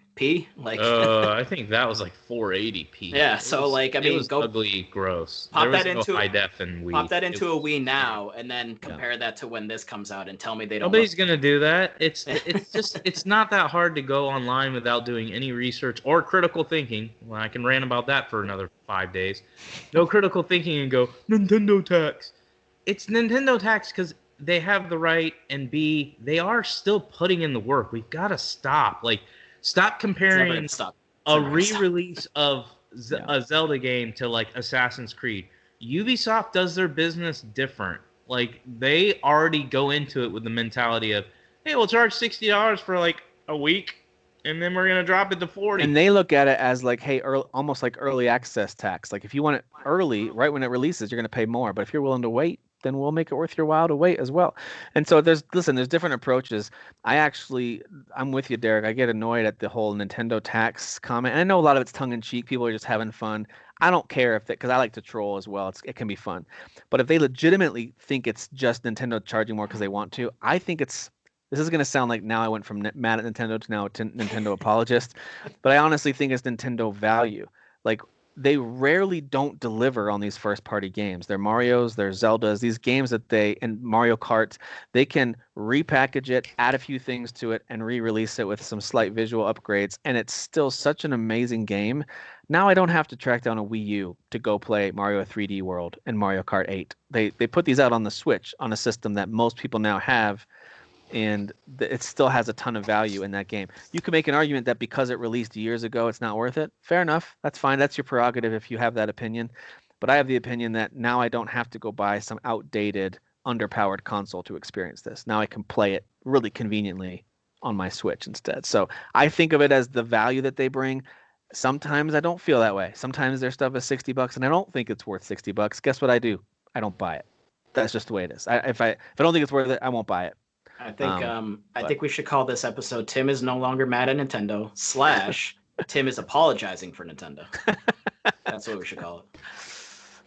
Like, I think that was like 480p. yeah. So like, I it mean, was go ugly, gross. pop There was that no into high def in Wii. pop that into a It was Wii now, and then compare that to when this comes out, and tell me they don't. Nobody's gonna do that. It's just it's not that hard to go online without doing any research or critical thinking. Well, I can rant about that for another 5 days. No critical thinking and go Nintendo tax. It's Nintendo tax because they have the right, and B, they are still putting in the work. We've got to stop. Like, stop comparing a re-release of a Zelda game to like Assassin's Creed. Ubisoft does their business different. Like, they already go into it with the mentality of, hey, we'll charge $60 for like a week, and then we're gonna drop it to 40. And they look at it as like, hey, almost like early access tax. Like, if you want it early, right when it releases, you're gonna pay more. But if you're willing to wait, then we'll make it worth your while to wait as well. And so there's different approaches. I'm with you, Derek. I get annoyed at the whole Nintendo tax comment. And I know a lot of it's tongue in cheek. People are just having fun. I don't care if because I like to troll as well. It can be fun. But if they legitimately think it's just Nintendo charging more because they want to, I think this is going to sound like now I went from mad at Nintendo to now a Nintendo apologist. But I honestly think it's Nintendo value. Like, they rarely don't deliver on these first-party games. They're Marios, they're Zeldas, these games and Mario Kart, they can repackage it, add a few things to it, and re-release it with some slight visual upgrades, and it's still such an amazing game. Now I don't have to track down a Wii U to go play Mario 3D World and Mario Kart 8. They put these out on the Switch on a system that most people now have, and it still has a ton of value in that game. You can make an argument that because it released years ago, it's not worth it. Fair enough. That's fine. That's your prerogative if you have that opinion. But I have the opinion that now I don't have to go buy some outdated, underpowered console to experience this. Now I can play it really conveniently on my Switch instead. So I think of it as the value that they bring. Sometimes I don't feel that way. Sometimes their stuff is $60 and I don't think it's worth $60. Guess what I do? I don't buy it. That's just the way it is. If I don't think it's worth it, I won't buy it. I think we should call this episode "Tim is no longer mad at Nintendo" / Tim is apologizing for Nintendo. That's what we should call it.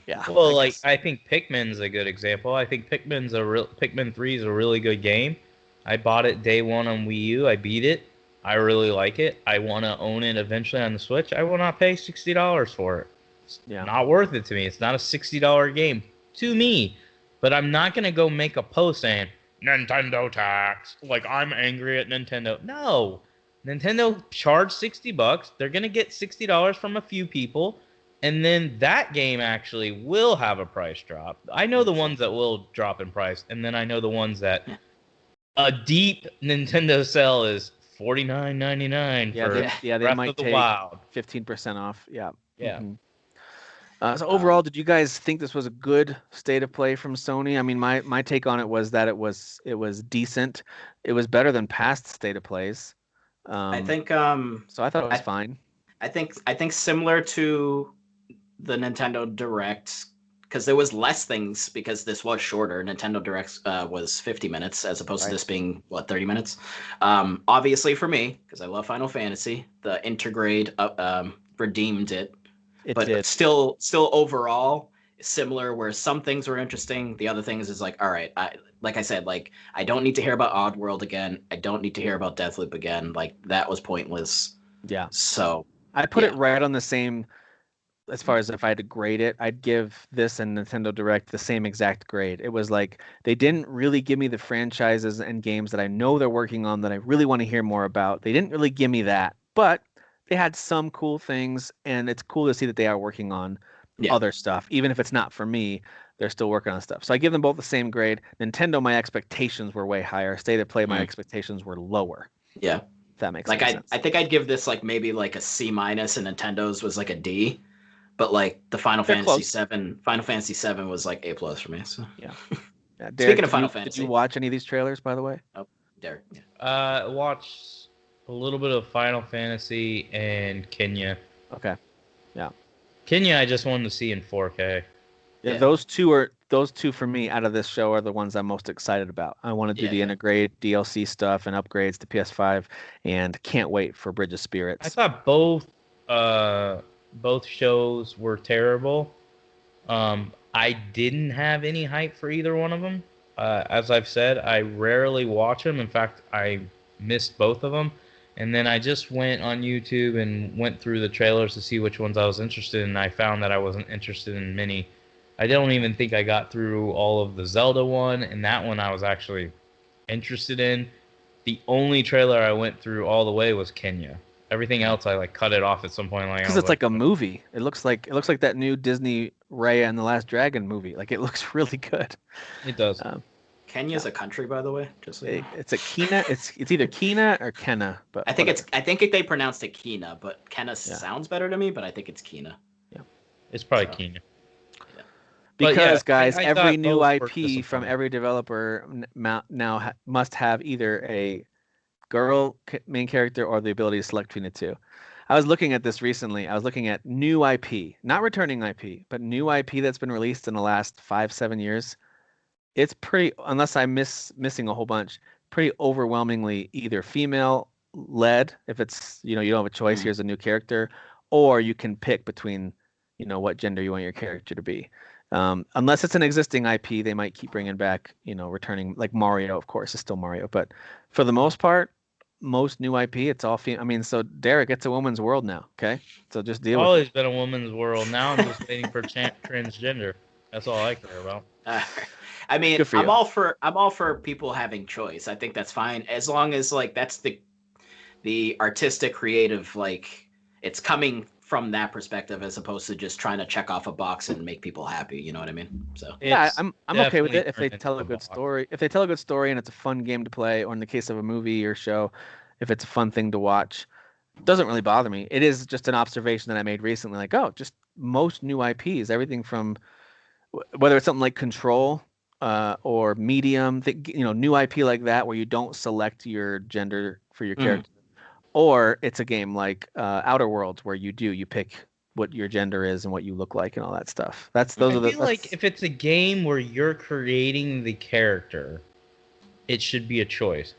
Yeah. Well, I think Pikmin's a good example. I think Pikmin 3 is a really good game. I bought it day one on Wii U. I beat it. I really like it. I want to own it eventually on the Switch. I will not pay $60 for it. It's not worth it to me. It's not a $60 game to me. But I'm not gonna go make a post saying Nintendo tax. Like, I'm angry at Nintendo. No. Nintendo charged $60. They're going to get $60 from a few people. And then that game actually will have a price drop. I know the ones that will drop in price. And then I know the ones that a deep Nintendo sell is $49.99 for they might take Wild. 15% off. Yeah. Yeah. Mm-hmm. So overall, did you guys think this was a good state of play from Sony? I mean, my take on it was that it was decent. It was better than past state of plays. I think so I thought it was fine. I think similar to the Nintendo Direct, because there was less things because this was shorter. Nintendo Direct was 50 minutes as opposed to this being 30 minutes. Obviously for me, because I love Final Fantasy, the Intergrade redeemed it. But still overall similar, where some things were interesting. The other things is like, all right, like I said, like, I don't need to hear about Oddworld again. I don't need to hear about Deathloop again. Like, that was pointless. Yeah. So I put it right on the same, as far as if I had to grade it, I'd give this and Nintendo Direct the same exact grade. It was like, they didn't really give me the franchises and games that I know they're working on that I really want to hear more about. They didn't really give me that, but they had some cool things, and it's cool to see that they are working on other stuff. Even if it's not for me, they're still working on stuff. So I give them both the same grade. Nintendo, my expectations were way higher. State of Play, my expectations were lower. Yeah. If that makes sense. I think I'd give this like maybe like a C-, and Nintendo's was like a D. But like the Final Fantasy VII was like A+ for me. So yeah. Derek, speaking of Final Fantasy, did you watch any of these trailers, by the way? Oh, Derek. Yeah. Watched a little bit of Final Fantasy and Kenya. Okay. Yeah. Kenya, I just wanted to see in 4K. Yeah, those two for me out of this show are the ones I'm most excited about. I want to do the Intergrade DLC stuff and upgrades to PS5, and can't wait for Bridge of Spirits. I thought both shows were terrible. I didn't have any hype for either one of them. As I've said, I rarely watch them. In fact, I missed both of them. And then I just went on YouTube and went through the trailers to see which ones I was interested in. And I found that I wasn't interested in many. I don't even think I got through all of the Zelda one, and that one I was actually interested in. The only trailer I went through all the way was Kenya. Everything else I like cut it off at some point. Like, Because it's like a movie. It looks like that new Disney Raya and the Last Dragon movie. Like, it looks really good. It does. Kenya's a country, by the way. Just so you know. It's a Kena. It's either Kena or Kenna. But I think whatever. I think they pronounced it Kena, but Kenna sounds better to me. But I think it's Kena. Yeah, it's probably Kenya. Because guys, I every new both were IP from disappointing. every developer now must have either a girl main character or the ability to select between the two. I was looking at this recently. I was looking at new IP, not returning IP, but new IP that's been released in the last 5-7 years. It's pretty, unless I'm missing a whole bunch, pretty overwhelmingly either female led, if it's, you don't have a choice, here's a new character, or you can pick between, what gender you want your character to be. Unless it's an existing IP, they might keep bringing back, returning, like Mario, of course, is still Mario. But for the most part, most new IP, it's all female. I mean, so Derek, it's a woman's world now, okay? So just deal with Always been a woman's world. Now I'm just waiting for transgender. That's all I care about. I mean, Good for I'm you. all for people having choice. I think that's fine as long as like that's the artistic, creative, like it's coming from that perspective as opposed to just trying to check off a box and make people happy. You know what I mean? So Yeah, It's I'm okay with definitely it if they turned tell a into good box. story. If they tell a good story and it's a fun game to play, or in the case of a movie or show, if it's a fun thing to watch, it doesn't really bother me. It is just an observation that I made recently, like, oh, just most new IPs, everything from whether it's something like Control, or Medium, new IP like that where you don't select your gender for your character, or it's a game like Outer Worlds where you pick what your gender is and what you look like and all that stuff. I feel like if it's a game where you're creating the character, it should be a choice.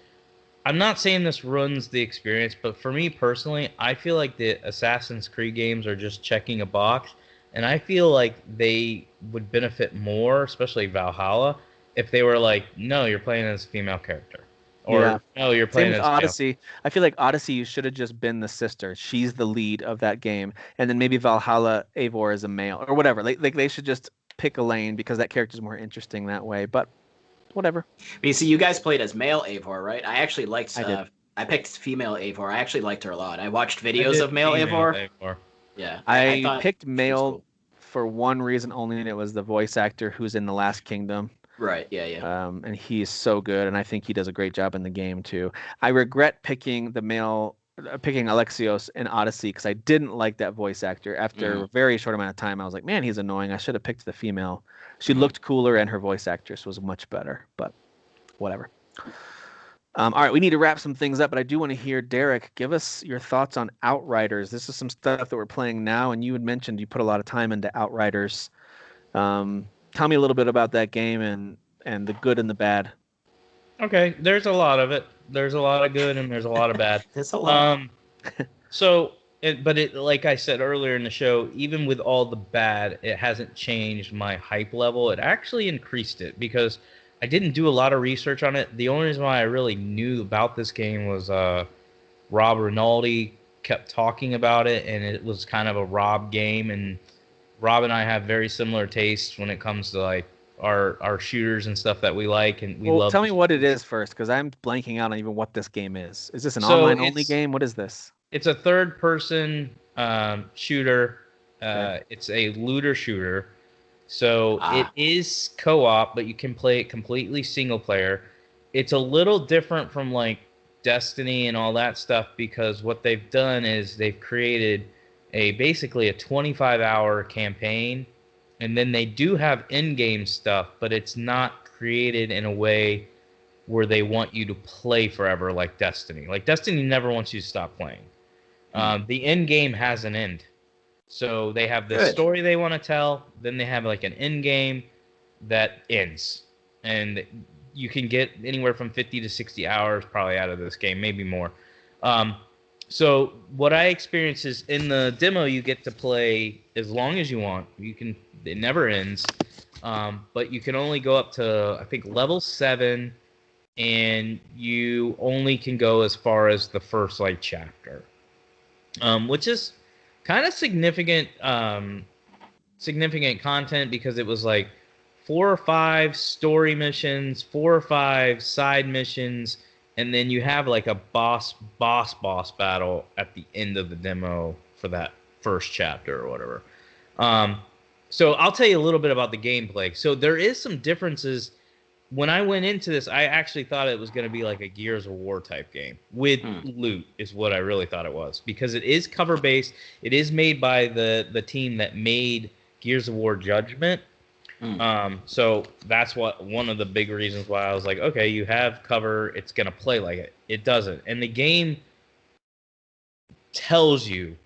I'm not saying this ruins the experience, but for me personally, I feel like the Assassin's Creed games are just checking a box, and I feel like they would benefit more, especially Valhalla, if they were like, no, you're playing as a female character. Or, Yeah. no, you're Same playing with as male. Odyssey. I feel like Odyssey, you should have just been the sister. She's the lead of that game, and then maybe Valhalla, Eivor is a male or whatever. Like they should just pick a lane because that character's more interesting that way. But whatever. But you see, you guys played as male Eivor, right? I actually liked. I did. I picked female Eivor. I actually liked her a lot. I watched I videos did of male female Eivor. Yeah, I thought picked she was male cool. for one reason only, and it was the voice actor who's in The Last Kingdom. Right. Yeah. And he is so good, and I think he does a great job in the game too. I regret picking Alexios in Odyssey because I didn't like that voice actor. After a very short amount of time, I was like, man, he's annoying. I should have picked the female. She looked cooler, and her voice actress was much better. But whatever. All right, we need to wrap some things up, but I do want to hear, Derek, give us your thoughts on Outriders. This is some stuff that we're playing now, and you had mentioned you put a lot of time into Outriders. Tell me a little bit about that game and the good and the bad. Okay, there's a lot of it. There's a lot of good and there's a lot of bad. There's a lot. But like I said earlier in the show, even with all the bad, it hasn't changed my hype level. It actually increased it because I didn't do a lot of research on it. The only reason why I really knew about this game was Rob Rinaldi kept talking about it, and it was kind of a Rob game, and Rob and I have very similar tastes when it comes to like our shooters and stuff that we like, and we love. Tell me what it is first, because I'm blanking out on even what this game is. Is this an So online only game? What is this? It's a third-person shooter. Okay. It's a looter shooter. So it is co-op, but you can play it completely single player. It's a little different from like Destiny and all that stuff because what they've done is they've created basically a 25-hour campaign, and then they do have in-game stuff, but it's not created in a way where they want you to play forever like Destiny. Like Destiny never wants you to stop playing. The end game has an end. So they have this story they want to tell, then they have like an end game that ends. And you can get anywhere from 50 to 60 hours probably out of this game, maybe more. So what I experienced is in the demo you get to play as long as you want. It never ends. But you can only go up to I think level 7 and you only can go as far as the first like chapter, which is kind of significant. Significant content because it was like 4 or 5 story missions, 4 or 5 side missions, and then you have like a boss battle at the end of the demo for that first chapter or whatever. So I'll tell you a little bit about the gameplay. So there is some differences. When I went into this, I actually thought it was going to be like a Gears of War type game with loot is what I really thought it was, because it is cover based. It is made by the team that made Gears of War Judgment. So that's one of the big reasons why I was like, okay, you have cover, it's going to play like it. It doesn't. And the game tells you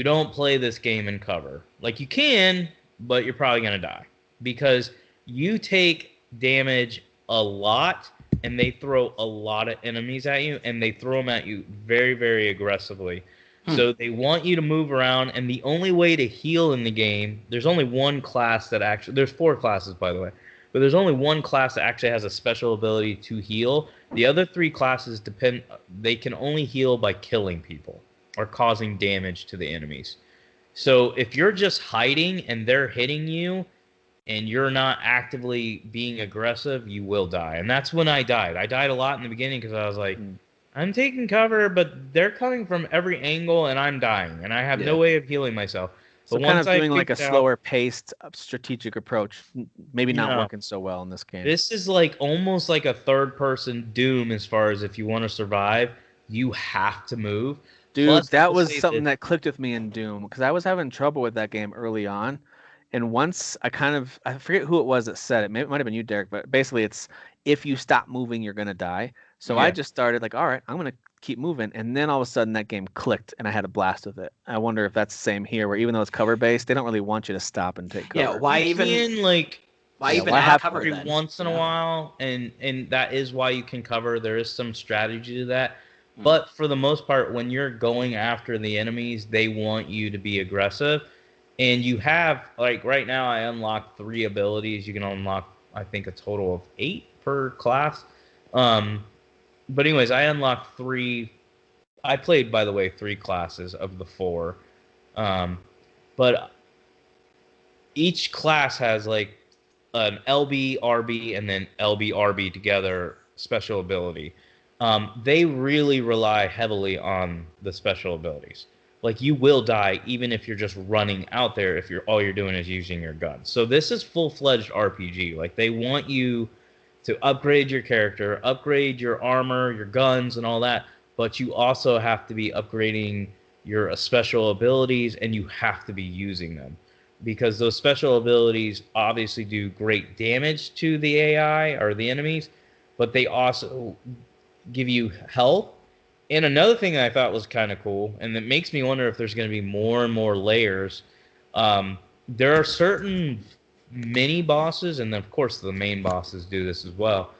don't play this game in cover. Like you can, but you're probably going to die because you take damage a lot, and they throw a lot of enemies at you, and they throw them at you very, very aggressively. So they want you to move around, and the only way to heal in the game, there's only one class that actually, there's 4 classes by the way, but there's only one class that actually has a special ability to heal. The other 3 classes they can only heal by killing people or causing damage to the enemies. So if you're just hiding and they're hitting you, and you're not actively being aggressive, you will die. And that's when I died. I died a lot in the beginning because I was like, I'm taking cover, but they're coming from every angle, and I'm dying, and I have no way of healing myself. So but kind of doing like a slower paced strategic approach, maybe not working so well in this game. This is like almost like a third-person Doom as far as if you want to survive, you have to move. Dude, plus, that was something that clicked with me in Doom, because I was having trouble with that game early on. And once I forget who it was that said it. Maybe it might have been you, Derek, but basically it's if you stop moving, you're going to die. So I just started like, all right, I'm going to keep moving. And then all of a sudden that game clicked and I had a blast with it. I wonder if that's the same here, where even though it's cover based, they don't really want you to stop and take cover. Yeah, why even have cover every once in a while? And that is why you can cover. There is some strategy to that. But for the most part, when you're going after the enemies, they want you to be aggressive. And you have, like, right now I unlocked 3 abilities. You can unlock, I think, a total of 8 per class. But anyways, I unlocked 3. I played, by the way, 3 classes of the 4. But each class has, like, an LB, RB, and then LB, RB together special ability. They really rely heavily on the special abilities. Like, you will die even if you're just running out there if all you're doing is using your gun. So this is full-fledged RPG. Like, they want you to upgrade your character, upgrade your armor, your guns, and all that, but you also have to be upgrading your special abilities, and you have to be using them. Because those special abilities obviously do great damage to the AI or the enemies, but they also give you health. And another thing that I thought was kind of cool, and it makes me wonder if there's going to be more and more layers. There are certain mini bosses, and of course the main bosses do this as well.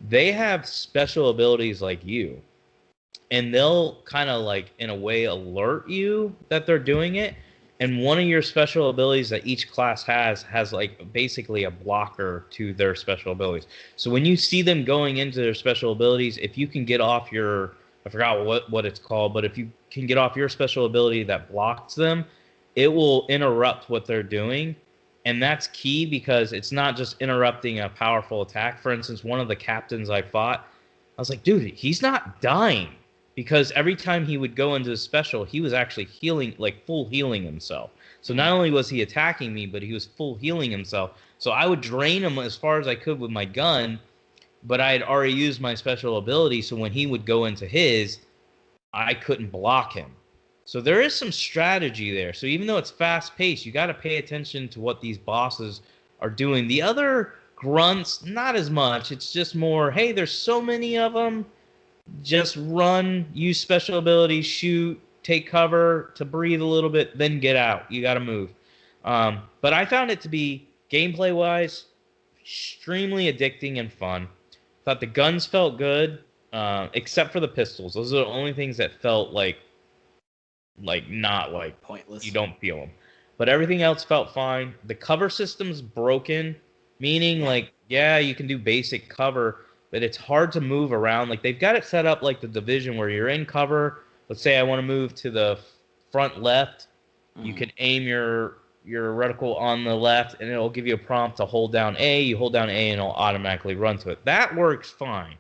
They have special abilities like you, and they'll kind of like in a way alert you that they're doing it. And one of your special abilities that each class has like basically a blocker to their special abilities. So when you see them going into their special abilities, if you can get off your, I forgot what it's called, but if you can get off your special ability that blocks them, it will interrupt what they're doing. And that's key because it's not just interrupting a powerful attack. For instance, one of the captains I fought, I was like, dude, he's not dying. Because every time he would go into his special, he was actually healing, like full healing himself. So not only was he attacking me, but he was full healing himself. So I would drain him as far as I could with my gun, but I had already used my special ability. So when he would go into his, I couldn't block him. So there is some strategy there. So even though it's fast paced, you got to pay attention to what these bosses are doing. The other grunts, not as much. It's just more, hey, there's so many of them. Just run, use special abilities, shoot, take cover to breathe a little bit, then get out. You got to move. But I found it to be, gameplay-wise, extremely addicting and fun. Thought the guns felt good, except for the pistols. Those are the only things that felt like not like pointless. You don't feel them. But everything else felt fine. The cover system's broken, meaning like, yeah, you can do basic cover, but it's hard to move around. Like they've got it set up like the Division where you're in cover. Let's say I want to move to the front left. You can aim your reticle on the left, and it'll give you a prompt to hold down A. You hold down A, and it'll automatically run to it. That works fine.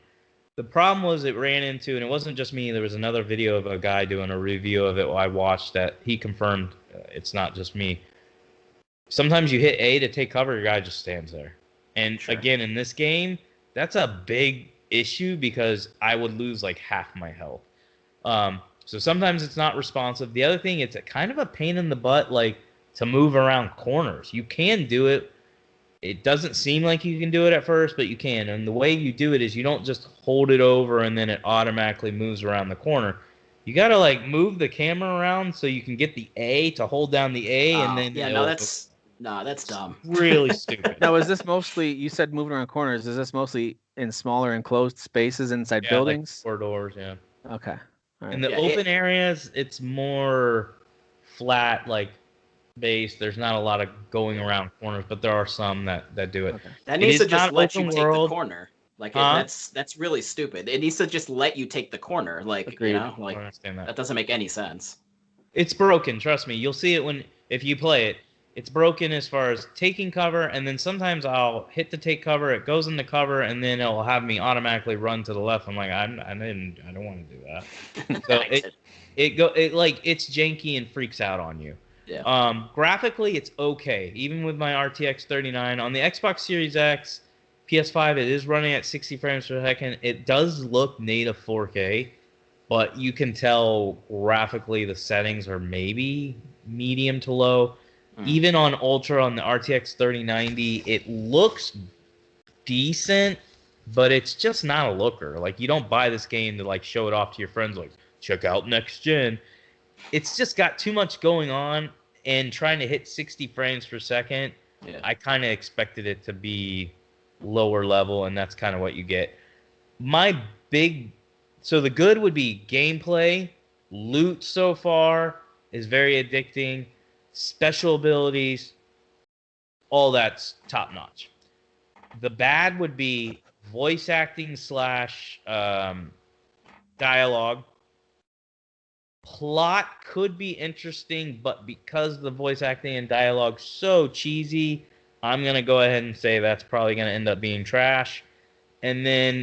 The problem was it ran into, and it wasn't just me. There was another video of a guy doing a review of it I watched that he confirmed it's not just me. Sometimes you hit A to take cover, your guy just stands there. And again, in this game, that's a big issue because I would lose like half my health. So sometimes it's not responsive. The other thing, it's a kind of a pain in the butt, like to move around corners. You can do it. It doesn't seem like you can do it at first, but you can. And the way you do it is you don't just hold it over and then it automatically moves around the corner. You got to like move the camera around so you can get the A to hold down the A, and then that's dumb. Really stupid. Now, is this mostly, you said moving around corners, is this mostly in smaller enclosed spaces inside buildings? Like 4 doors, yeah. Okay. All right. In the open areas, it's more flat, like based. There's not a lot of going around corners, but there are some that do it. Okay. That needs to just let you take the corner. Like that's really stupid. It needs to just let you take the corner. Like Agreed. you know, like I understand that doesn't make any sense. It's broken. Trust me. You'll see it if you play it. It's broken as far as taking cover, and then sometimes I'll hit to take cover. It goes into cover, and then it'll have me automatically run to the left. I'm like, I don't want to do that. So it's janky and freaks out on you. Yeah. Graphically, it's okay. Even with my RTX 3090 on the Xbox Series X, PS5, it is running at 60 frames per second. It does look native 4K, but you can tell graphically the settings are maybe medium to low. Even on Ultra on the RTX 3090, it looks decent, but it's just not a looker. Like, you don't buy this game to like show it off to your friends like, check out next gen. It's just got too much going on, and trying to hit 60 frames per second, I kind of expected it to be lower level, and that's kind of what you get. So the good would be gameplay. Loot so far is very addicting. Special abilities, all that's top notch. The bad would be voice acting / dialogue. Plot could be interesting, but because the voice acting and dialogue so cheesy, I'm gonna go ahead and say that's probably gonna end up being trash. And then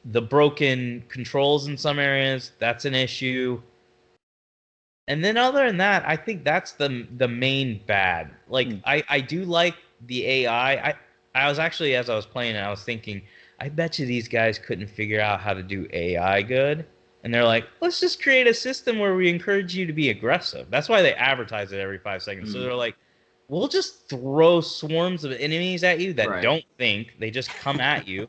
the broken controls in some areas, that's an issue. And then other than that, I think that's the main bad. Like, I do like the AI. I was actually, as I was playing it, I was thinking, I bet you these guys couldn't figure out how to do AI good. And they're like, let's just create a system where we encourage you to be aggressive. That's why they advertise it every 5 seconds. So they're like, we'll just throw swarms of enemies at you that don't think. They just come at you.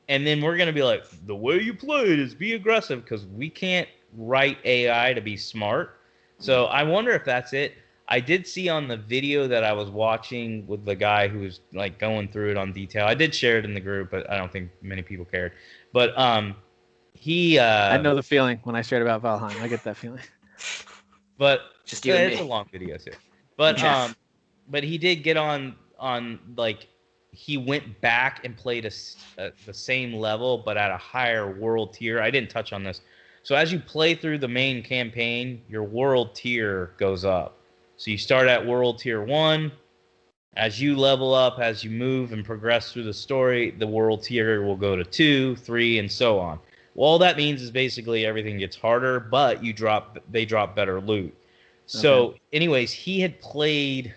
And then we're going to be like, the way you play it is be aggressive, because we can't write AI to be smart. So I wonder if that's it. I did see on the video that I was watching with the guy who was like going through it on detail. I did share it in the group, but I don't think many people cared. But he I know the feeling when I shared about Valheim. I get that feeling. But just you and it's me. a long video too. But but he did get on like, he went back and played the same level but at a higher world tier. I didn't touch on this. So as you play through the main campaign, your world tier goes up. So you start at world tier 1. As you level up, as you move and progress through the story, the world tier will go to 2, 3, and so on. Well, all that means is basically everything gets harder, but they drop better loot. So anyways, he had played,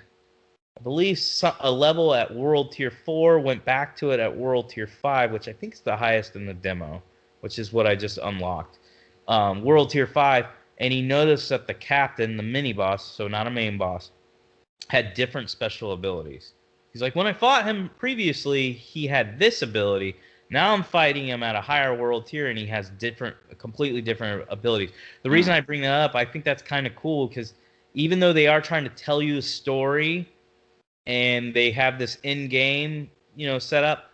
I believe, a level at world tier 4, went back to it at world tier 5, which I think is the highest in the demo, which is what I just unlocked. World tier 5, and he noticed that the captain, the mini boss, so not a main boss, had different special abilities. He's like, when I fought him previously, he had this ability. Now I'm fighting him at a higher world tier, and he has completely different abilities. The reason I bring that up, I think that's kind of cool, because even though they are trying to tell you a story, and they have this in-game, setup,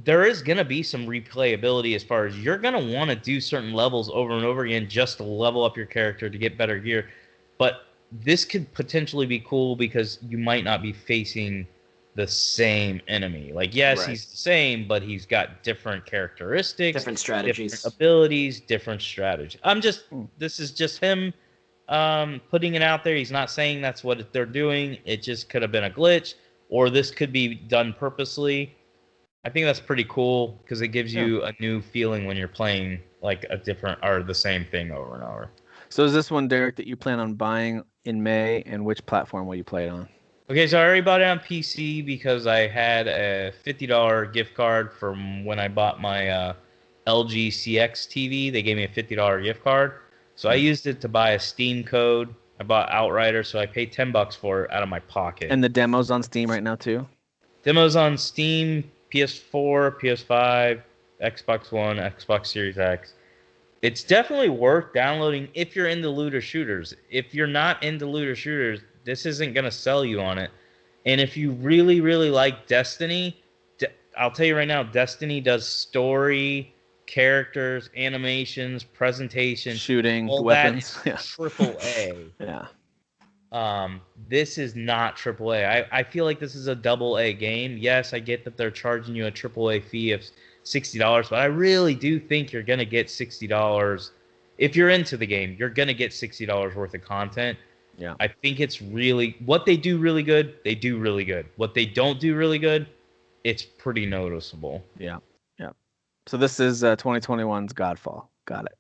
there is going to be some replayability as far as you're going to want to do certain levels over and over again just to level up your character to get better gear. But this could potentially be cool because you might not be facing the same enemy. Like, yes, Right. he's the same, but he's got different characteristics, Different strategies. different abilities, different strategy. This is just him putting it out there. He's not saying that's what they're doing. It just could have been a glitch, or this could be done purposely. I think that's pretty cool because it gives you a new feeling when you're playing like a different or the same thing over and over. So is this one, Derek, that you plan on buying in May, and which platform will you play it on? Okay, so I already bought it on PC because I had a $50 gift card from when I bought my LG CX TV. They gave me a $50 gift card. So I used it to buy a Steam code. I bought Outriders, so I paid $10 for it out of my pocket. And the demo's on Steam right now too? Demos on Steam, PS4, PS5, Xbox One, Xbox Series X. It's definitely worth downloading if you're into looter shooters. If you're not into looter shooters, this isn't going to sell you on it. And if you really, really like Destiny, I'll tell you right now, Destiny does story, characters, animations, presentation, shooting, all weapons. That is triple A. Yeah. This is not triple A. I feel like this is a double A game. Yes, I get that they're charging you a triple A fee of $60, but I really do think you're going to get $60. If you're into the game, you're going to get $60 worth of content. Yeah. I think it's really what they do really good. They do really good. What they don't do really good, it's pretty noticeable. Yeah. Yeah. So this is 2021's Godfall. Got it.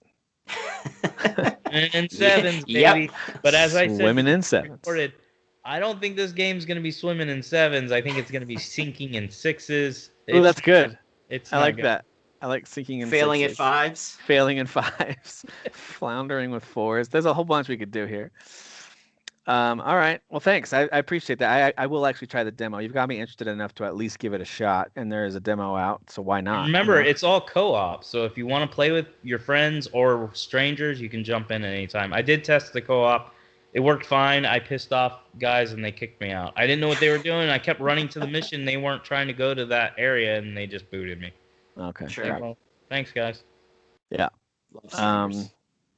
And sevens, baby. Yep. But as I said, swimming in sevens. I don't think this game's going to be swimming in sevens. I think it's going to be sinking in sixes. Oh, that's good. I like that. I like sinking in failing sixes. at fives. Failing in fives. Floundering with fours. There's a whole bunch we could do here. All right. Well, thanks. I appreciate that. I will actually try the demo. You've got me interested enough to at least give it a shot, and there is a demo out, so why not? Remember, it's all co-op, so if you want to play with your friends or strangers, you can jump in at any time. I did test the co-op. It worked fine. I pissed off guys, and they kicked me out. I didn't know what they were doing. I kept running to the mission. They weren't trying to go to that area, and they just booted me. Okay. Sure. Well, thanks, guys. Yeah.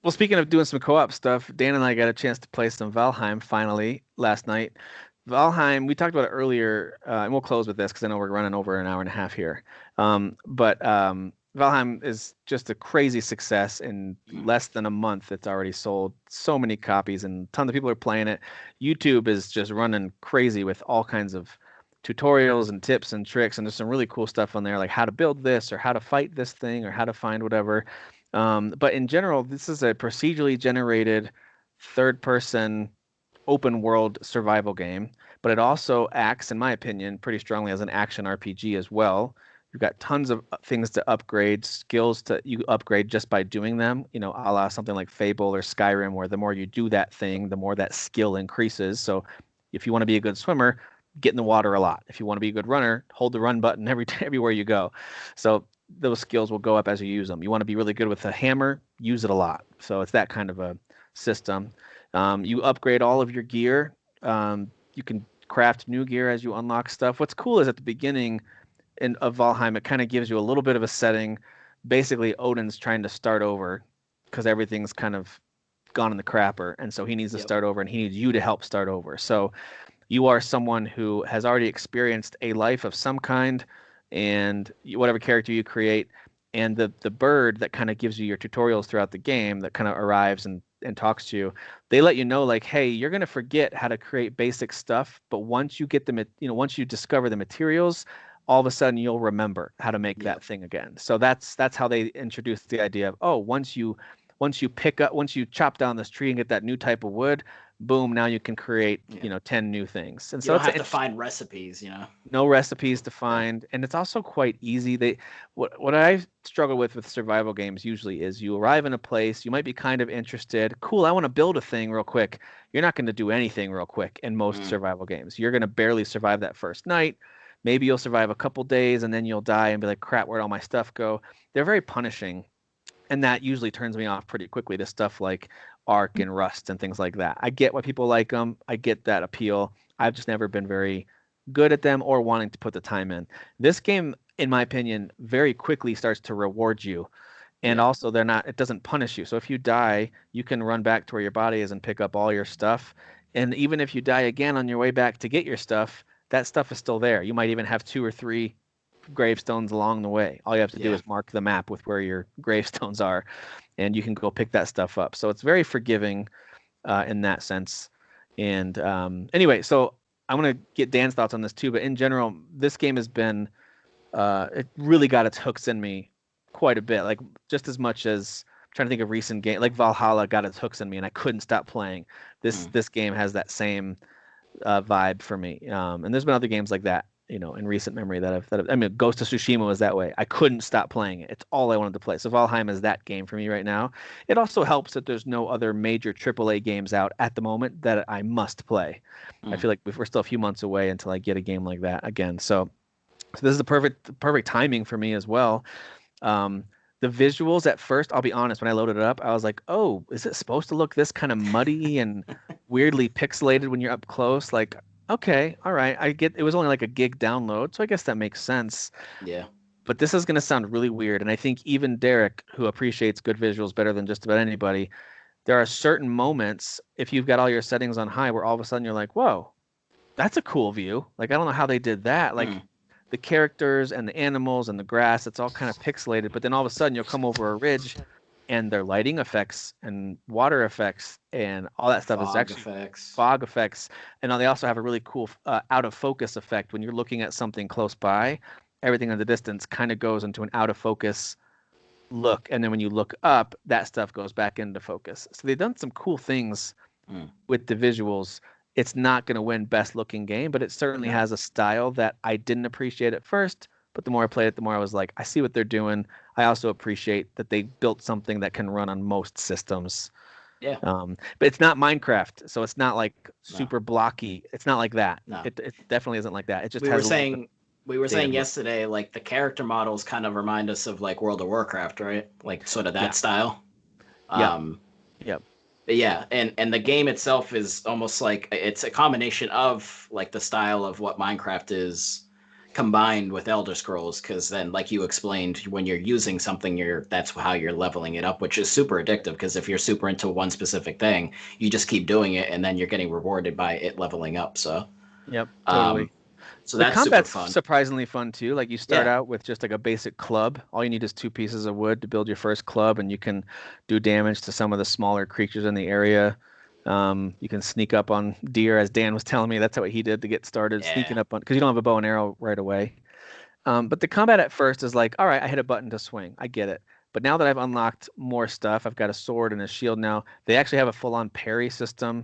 Well, speaking of doing some co-op stuff, Dan and I got a chance to play some Valheim finally last night. Valheim, we talked about it earlier, and we'll close with this because I know we're running over an hour and a half here. But Valheim is just a crazy success. In less than a month, it's already sold so many copies, and tons of people are playing it. YouTube is just running crazy with all kinds of tutorials and tips and tricks, and there's some really cool stuff on there, like how to build this or how to fight this thing or how to find whatever. But in general, this is a procedurally generated third-person open world survival game, but it also acts, in my opinion, pretty strongly as an action RPG as well. You've got tons of things to upgrade, skills to you upgrade just by doing them, a la something like Fable or Skyrim, where the more you do that thing, the more that skill increases. So if you want to be a good swimmer, get in the water a lot. If you want to be a good runner, hold the run button everywhere you go. So those skills will go up as you use them. You want to be really good with a hammer, use it a lot. So it's that kind of a system. You upgrade all of your gear. You can craft new gear as you unlock stuff. What's cool is at the beginning of Valheim, it kind of gives you a little bit of a setting. Basically, Odin's trying to start over because everything's kind of gone in the crapper. And so he needs to start over, and he needs you to help start over. So you are someone who has already experienced a life of some kind, and whatever character you create, and the bird that kind of gives you your tutorials throughout the game that kind of arrives and talks to you, they let you know, like, hey, you're going to forget how to create basic stuff, but once you get once you discover the materials, all of a sudden you'll remember how to make that thing again. So that's how they introduced the idea of, oh, once you chop down this tree and get that new type of wood, boom, now you can create 10 new things. And you so don't have to find recipes, no recipes to find, and it's also quite easy. What I struggle with survival games usually is you arrive in a place, you might be kind of interested, cool, I want to build a thing real quick. You're not going to do anything real quick in most survival games. You're going to barely survive that first night. Maybe you'll survive a couple days and then you'll die and be like, crap, where'd all my stuff go? They're very punishing, and that usually turns me off pretty quickly to stuff like Ark and Rust and things like that. I get why people like them. I get that appeal. I've just never been very good at them or wanting to put the time in. This game, in my opinion, very quickly starts to reward you. And also it doesn't punish you. So if you die, you can run back to where your body is and pick up all your stuff. And even if you die again on your way back to get your stuff, that stuff is still there. You might even have 2 or 3 gravestones along the way. All you have to do is mark the map with where your gravestones are, and you can go pick that stuff up. So it's very forgiving in that sense. And anyway, so I'm going to get Dan's thoughts on this too, but in general, this game has been, it really got its hooks in me quite a bit, like just as much as I'm trying to think of recent game, like Valhalla got its hooks in me and I couldn't stop playing. This game has that same vibe for me. And there's been other games like that, in recent memory I mean, Ghost of Tsushima was that way. I couldn't stop playing it. It's all I wanted to play. So Valheim is that game for me right now. It also helps that there's no other major AAA games out at the moment that I must play. I feel like we're still a few months away until I get a game like that again. So this is the perfect timing for me as well. The visuals at first, I'll be honest, when I loaded it up, I was like, oh, is it supposed to look this kind of muddy and weirdly pixelated when you're up close? Like, okay, all right, I get it was only like a gig download, so I guess that makes sense. Yeah. But this is going to sound really weird, and I think even Derek, who appreciates good visuals better than just about anybody, there are certain moments, if you've got all your settings on high, where all of a sudden you're like, whoa, that's a cool view. Like, I don't know how they did that. Like, the characters and the animals and the grass, it's all kind of pixelated, but then all of a sudden you'll come over a ridge and their lighting effects and water effects and all that stuff is actually fog effects. And now they also have a really cool out of focus effect. When you're looking at something close by, everything in the distance kind of goes into an out of focus look. And then when you look up, that stuff goes back into focus. So they've done some cool things with the visuals. It's not going to win best looking game, but it certainly has a style that I didn't appreciate at first. But the more I played it, the more I was like, I see what they're doing. I also appreciate that they built something that can run on most systems. Yeah. But it's not Minecraft, so it's not like super blocky. It's not like that. No. It definitely isn't like that. It just we were saying yesterday, like the character models kind of remind us of like World of Warcraft, right? Like sort of that style. Yep. Yeah, and the game itself is almost like it's a combination of like the style of what Minecraft is combined with Elder Scrolls, because then, like you explained, when you're using something, that's how you're leveling it up, which is super addictive. Because if you're super into one specific thing, you just keep doing it, and then you're getting rewarded by it leveling up. So, yep, totally. So the that's combat's super fun. Surprisingly fun too. Like you start out with just like a basic club. All you need is 2 pieces of wood to build your first club, and you can do damage to some of the smaller creatures in the area. You can sneak up on deer, as Dan was telling me. That's what he did to get started, sneaking up on, because you don't have a bow and arrow right away. But the combat at first is like, all right, I hit a button to swing. I get it. But now that I've unlocked more stuff, I've got a sword and a shield now. They actually have a full-on parry system.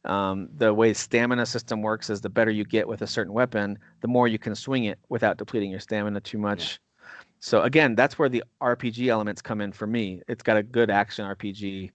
The way stamina system works is the better you get with a certain weapon, the more you can swing it without depleting your stamina too much. Yeah. So again, that's where the RPG elements come in for me. It's got a good action RPG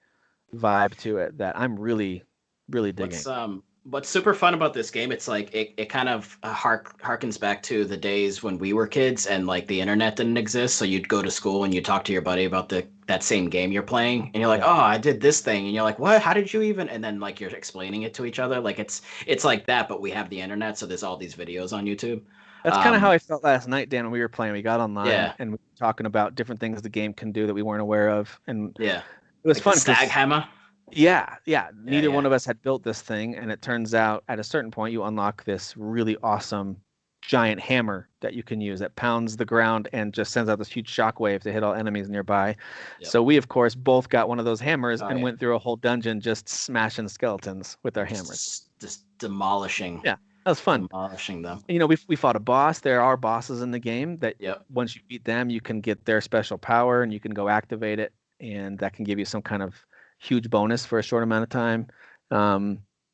vibe to it that I'm really, really digging. What's super fun about this game, it's like it kind of harkens back to the days when we were kids and like the internet didn't exist. So you'd go to school and you talk to your buddy about that same game you're playing, and you're like, oh, I did this thing, and you're like, what? How did you even? And then like you're explaining it to each other. Like it's like that, but we have the internet, so there's all these videos on YouTube. That's kind of how I felt last night, Dan, when we were playing. We got online and we were talking about different things the game can do that we weren't aware of, and it was like fun. Stag hammer. Yeah. Neither one of us had built this thing, and it turns out at a certain point you unlock this really awesome giant hammer that you can use that pounds the ground and just sends out this huge shockwave to hit all enemies nearby. Yep. So we, of course, both got one of those hammers and went through a whole dungeon just smashing skeletons with our hammers. Just demolishing. Yeah, that was fun. Demolishing them. You know, we fought a boss. There are bosses in the game that once you beat them, you can get their special power and you can go activate it, and that can give you some kind of huge bonus for a short amount of time.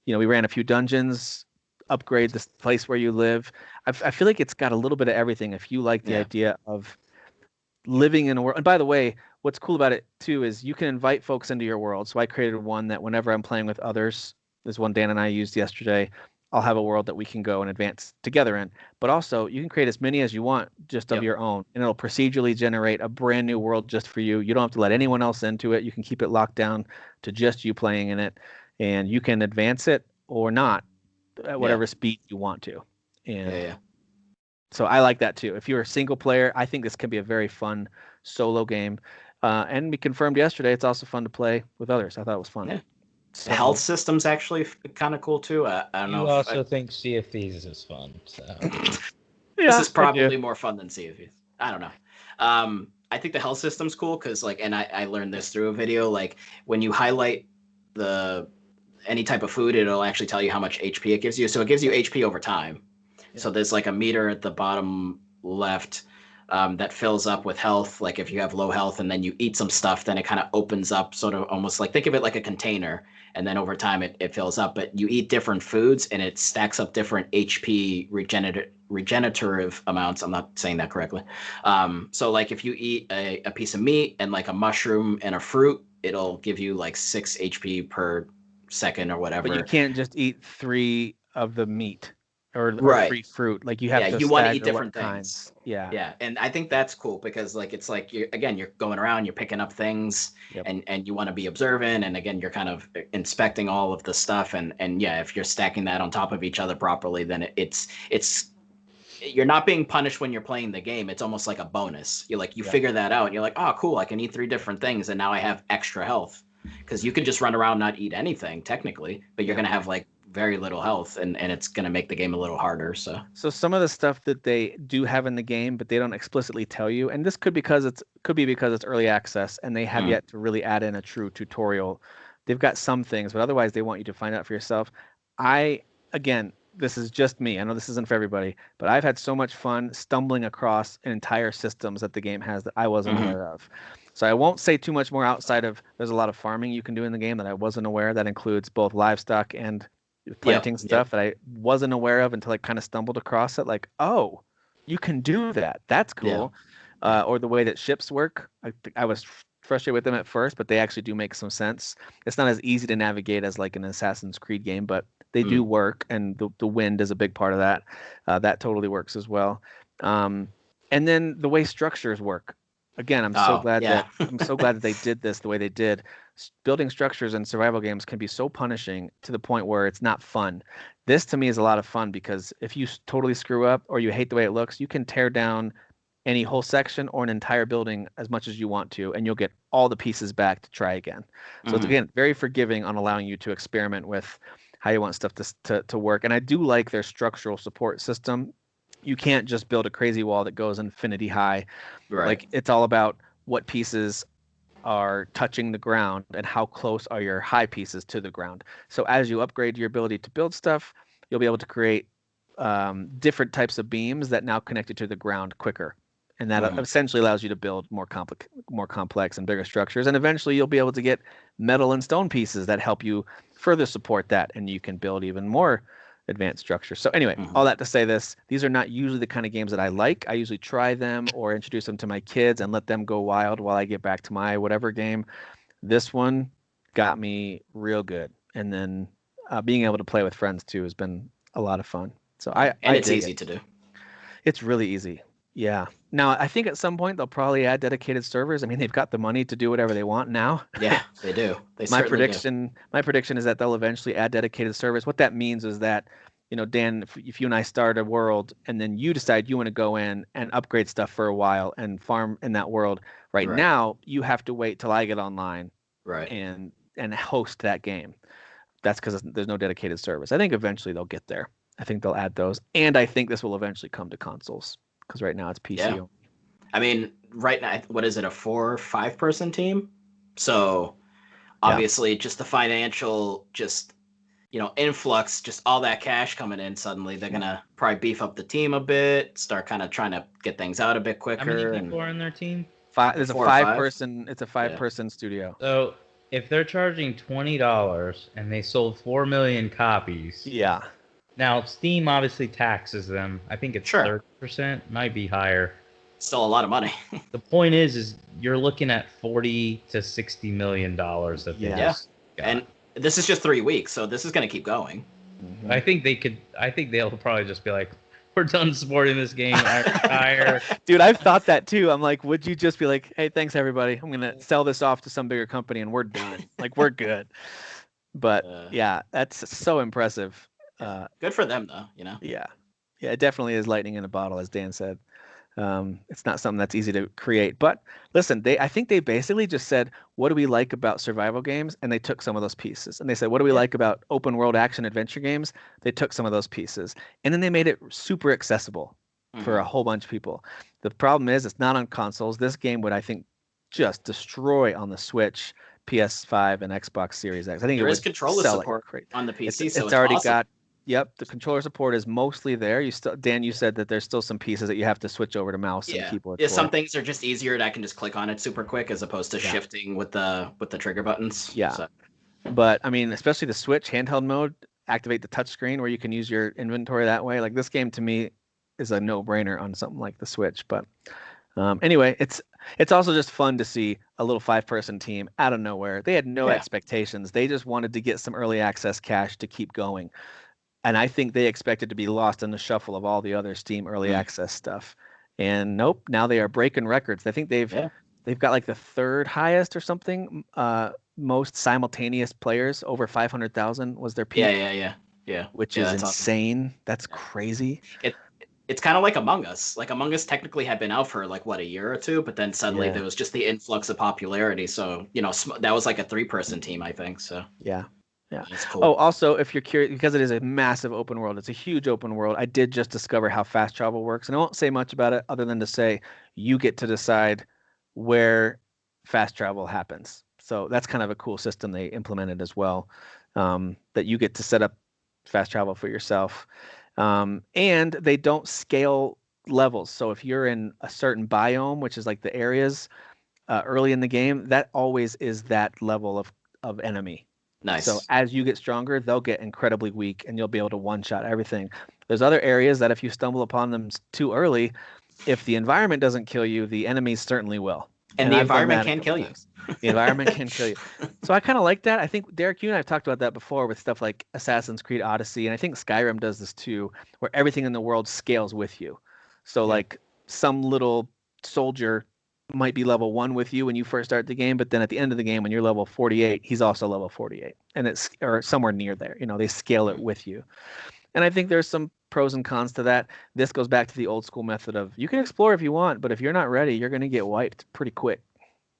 We ran a few dungeons, upgrade this place where you live. I feel like it's got a little bit of everything. If you like the idea of living in a world, and by the way, what's cool about it too is you can invite folks into your world. So I created one that whenever I'm playing with others, there's one Dan and I used yesterday, I'll have a world that we can go and advance together in. But also, you can create as many as you want just of your own, and it'll procedurally generate a brand new world just for you. You don't have to let anyone else into it. You can keep it locked down to just you playing in it, and you can advance it or not at whatever speed you want to. And so I like that too. If you're a single player, I think this can be a very fun solo game. And we confirmed yesterday it's also fun to play with others. I thought it was fun. Yeah. The health system's actually kind of cool too. I don't know. You also think Sea of Thieves is fun, so. This is probably more fun than Sea of Thieves. I don't know. I think the health system's cool because, like, and I learned this through a video. Like, when you highlight any type of food, it'll actually tell you how much HP it gives you. So it gives you HP over time. Yeah. So there's like a meter at the bottom left that fills up with health. Like if you have low health and then you eat some stuff, then it kind of opens up, sort of almost like, think of it like a container. And then over time it fills up. But you eat different foods and it stacks up different HP regenerative amounts. I'm not saying that correctly. So like if you eat a piece of meat and like a mushroom and a fruit, it'll give you like 6 HP per second or whatever. But you can't just eat 3 of the meat or 3 fruit. Like you have to. You want to eat different things. Kinds. Yeah. Yeah, and I think that's cool because like it's like you're going around, you're picking up things, and you want to be observant, and again you're kind of inspecting all of the stuff, and yeah, if you're stacking that on top of each other properly, then it's you're not being punished when you're playing the game. It's almost like a bonus. You figure that out, and you're like, oh cool, I can eat 3 different things, and now I have extra health. Because you could just run around not eat anything technically, but you're gonna have like very little health, and it's gonna make the game a little harder. So some of the stuff that they do have in the game, but they don't explicitly tell you, and this could be because it's early access, and they have yet to really add in a true tutorial. They've got some things, but otherwise they want you to find out for yourself. Again, this is just me. I know this isn't for everybody, but I've had so much fun stumbling across entire systems that the game has that I wasn't aware of. So I won't say too much more outside of there's a lot of farming you can do in the game that I wasn't aware. That includes both livestock and planting stuff that I wasn't aware of until I kind of stumbled across it. Like, oh, you can do that. That's cool. Or the way that ships work. I was frustrated with them at first, but they actually do make some sense. It's not as easy to navigate as like an Assassin's Creed game, but they do work, and the wind is a big part of that. That totally works as well. And then the way structures work. Again, I'm so glad that they did this the way they did. Building structures in survival games can be so punishing to the point where it's not fun. This to me is a lot of fun because if you totally screw up or you hate the way it looks, you can tear down any whole section or an entire building as much as you want to, and you'll get all the pieces back to try again. So it's, again, very forgiving on allowing you to experiment with how you want stuff to work. And I do like their structural support system. You can't just build a crazy wall that goes infinity high. Right. Like it's all about what pieces are touching the ground and how close are your high pieces to the ground. So as you upgrade your ability to build stuff, you'll be able to create different types of beams that now connect you to the ground quicker. And that essentially allows you to build more complex and bigger structures. And eventually you'll be able to get metal and stone pieces that help you further support that. And you can build even more advanced structures. So anyway, all that to say this, these are not usually the kind of games that I like. I usually try them or introduce them to my kids and let them go wild while I get back to my whatever game. This one got me real good. And then being able to play with friends too has been a lot of fun. So it's easy to do. It's really easy. Yeah. Now, I think at some point they'll probably add dedicated servers. I mean, they've got the money to do whatever they want now. Yeah, they do. My prediction is that they'll eventually add dedicated servers. What that means is that, Dan, if you and I start a world and then you decide you want to go in and upgrade stuff for a while and farm in that world, right now you have to wait till I get online and host that game. That's because there's no dedicated servers. I think eventually they'll get there. I think they'll add those. And I think this will eventually come to consoles. Because right now it's PC. Yeah. I mean, right now, what is it, a 4 or 5 person team? So obviously just the financial, influx, just all that cash coming in suddenly, they're going to probably beef up the team a bit, start kind of trying to get things out a bit quicker. How many people are in their team? There's a 5-person, it's a 5-person studio. So if they're charging $20 and they sold 4 million copies. Yeah. Now, Steam obviously taxes them. I think it's 30%, might be higher. Still a lot of money. The point is you're looking at $40 to $60 million that they just got. And this is just 3 weeks, so this is going to keep going. I think they'll probably just be like, we're done supporting this game. I retire. Dude, I've thought that too. I'm like, would you just be like, hey, thanks everybody. I'm going to sell this off to some bigger company and we're done. Like, we're good. But yeah, that's so impressive. Good for them, though. Yeah, it definitely is lightning in a bottle, as Dan said. It's not something that's easy to create. But listen, I think they basically just said, what do we like about survival games? And they took some of those pieces. And they said, what do we like about open world action adventure games? They took some of those pieces. And then they made it super accessible for a whole bunch of people. The problem is it's not on consoles. This game would, I think, just destroy on the Switch, PS5, and Xbox Series X. I think there it is would controller sell support like on the PC, it's so it's already awesome. got. Yep, the controller support is mostly there. Dan, you said that there's still some pieces that you have to switch over to mouse and keyboard. Yeah, some things are just easier, and I can just click on it super quick as opposed to shifting with the trigger buttons. Yeah. So. But I mean, especially the Switch handheld mode, activate the touchscreen where you can use your inventory that way. Like this game to me is a no-brainer on something like the Switch. But anyway, it's also just fun to see a little 5-person team out of nowhere. They had no expectations. They just wanted to get some early access cash to keep going. And I think they expected to be lost in the shuffle of all the other Steam early access stuff. And nope, now they are breaking records. I think they've got like the third highest or something, most simultaneous players, over 500,000 was their peak. Yeah. Which is that's insane. Awesome. That's crazy. It's kind of like Among Us. Like Among Us technically had been out for like what, a year or two, but then suddenly there was just the influx of popularity. So that was like a 3-person team, I think. So yeah. That's cool. Oh, also, if you're curious, because it is a massive open world, it's a huge open world. I did just discover how fast travel works, and I won't say much about it other than to say you get to decide where fast travel happens. So that's kind of a cool system they implemented as well, that you get to set up fast travel for yourself. And they don't scale levels. So if you're in a certain biome, which is like the areas early in the game, that always is that level of enemy. Nice. So as you get stronger, they'll get incredibly weak, and you'll be able to one-shot everything. There's other areas that if you stumble upon them too early, if the environment doesn't kill you, the enemies certainly will. And the environment can kill you. The environment can kill you. So I kind of like that. I think, Derek, you and I have talked about that before with stuff like Assassin's Creed Odyssey, and I think Skyrim does this too, where everything in the world scales with you. So like some little soldier might be level 1 with you when you first start the game, but then at the end of the game when you're level 48, he's also level 48, and it's or somewhere near there. They scale it with you. And I think there's some pros and cons to that. This goes back to the old school method of you can explore if you want, but if you're not ready, you're going to get wiped pretty quick.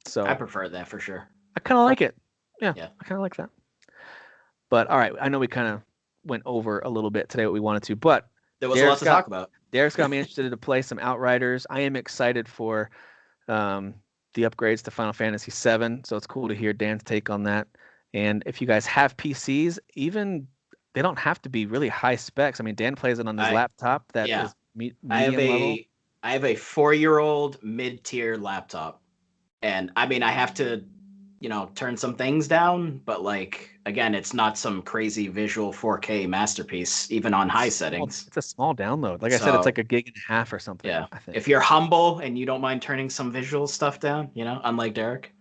So I prefer that for sure. I kind of like it. Yeah, I kind of like that. But all right, I know we kind of went over a little bit today what we wanted to, but there was a lot to talk about. Derek's got me interested to play some Outriders. I am excited for the upgrades to Final Fantasy VII, so it's cool to hear Dan's take on that. And if you guys have PCs, even they don't have to be really high specs. I mean, Dan plays it on his laptop that is medium level. I have a 4-year-old mid-tier laptop, and I mean, I have to, turn some things down, but like again, it's not some crazy visual 4K masterpiece, even on high settings. It's a small download. Like I said, it's like 1.5 gigs or something. Yeah, I think. If you're humble and you don't mind turning some visual stuff down, unlike Derek,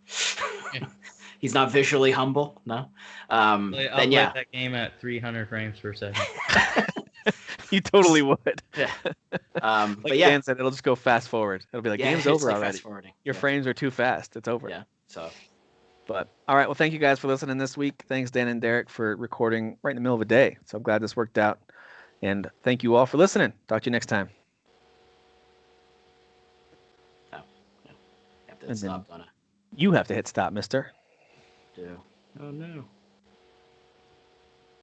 he's not visually humble. No. I'll play that game at 300 frames per second. You totally would. Yeah. Like Dan said, it'll just go fast forward. It'll be like game's over already. Your frames are too fast. It's over. Yeah. So. But all right. Well, thank you guys for listening this week. Thanks, Dan and Derek, for recording right in the middle of a day. So I'm glad this worked out. And thank you all for listening. Talk to you next time. Oh, yeah. You have to hit stop, don't I? You have to hit stop, mister. Oh no.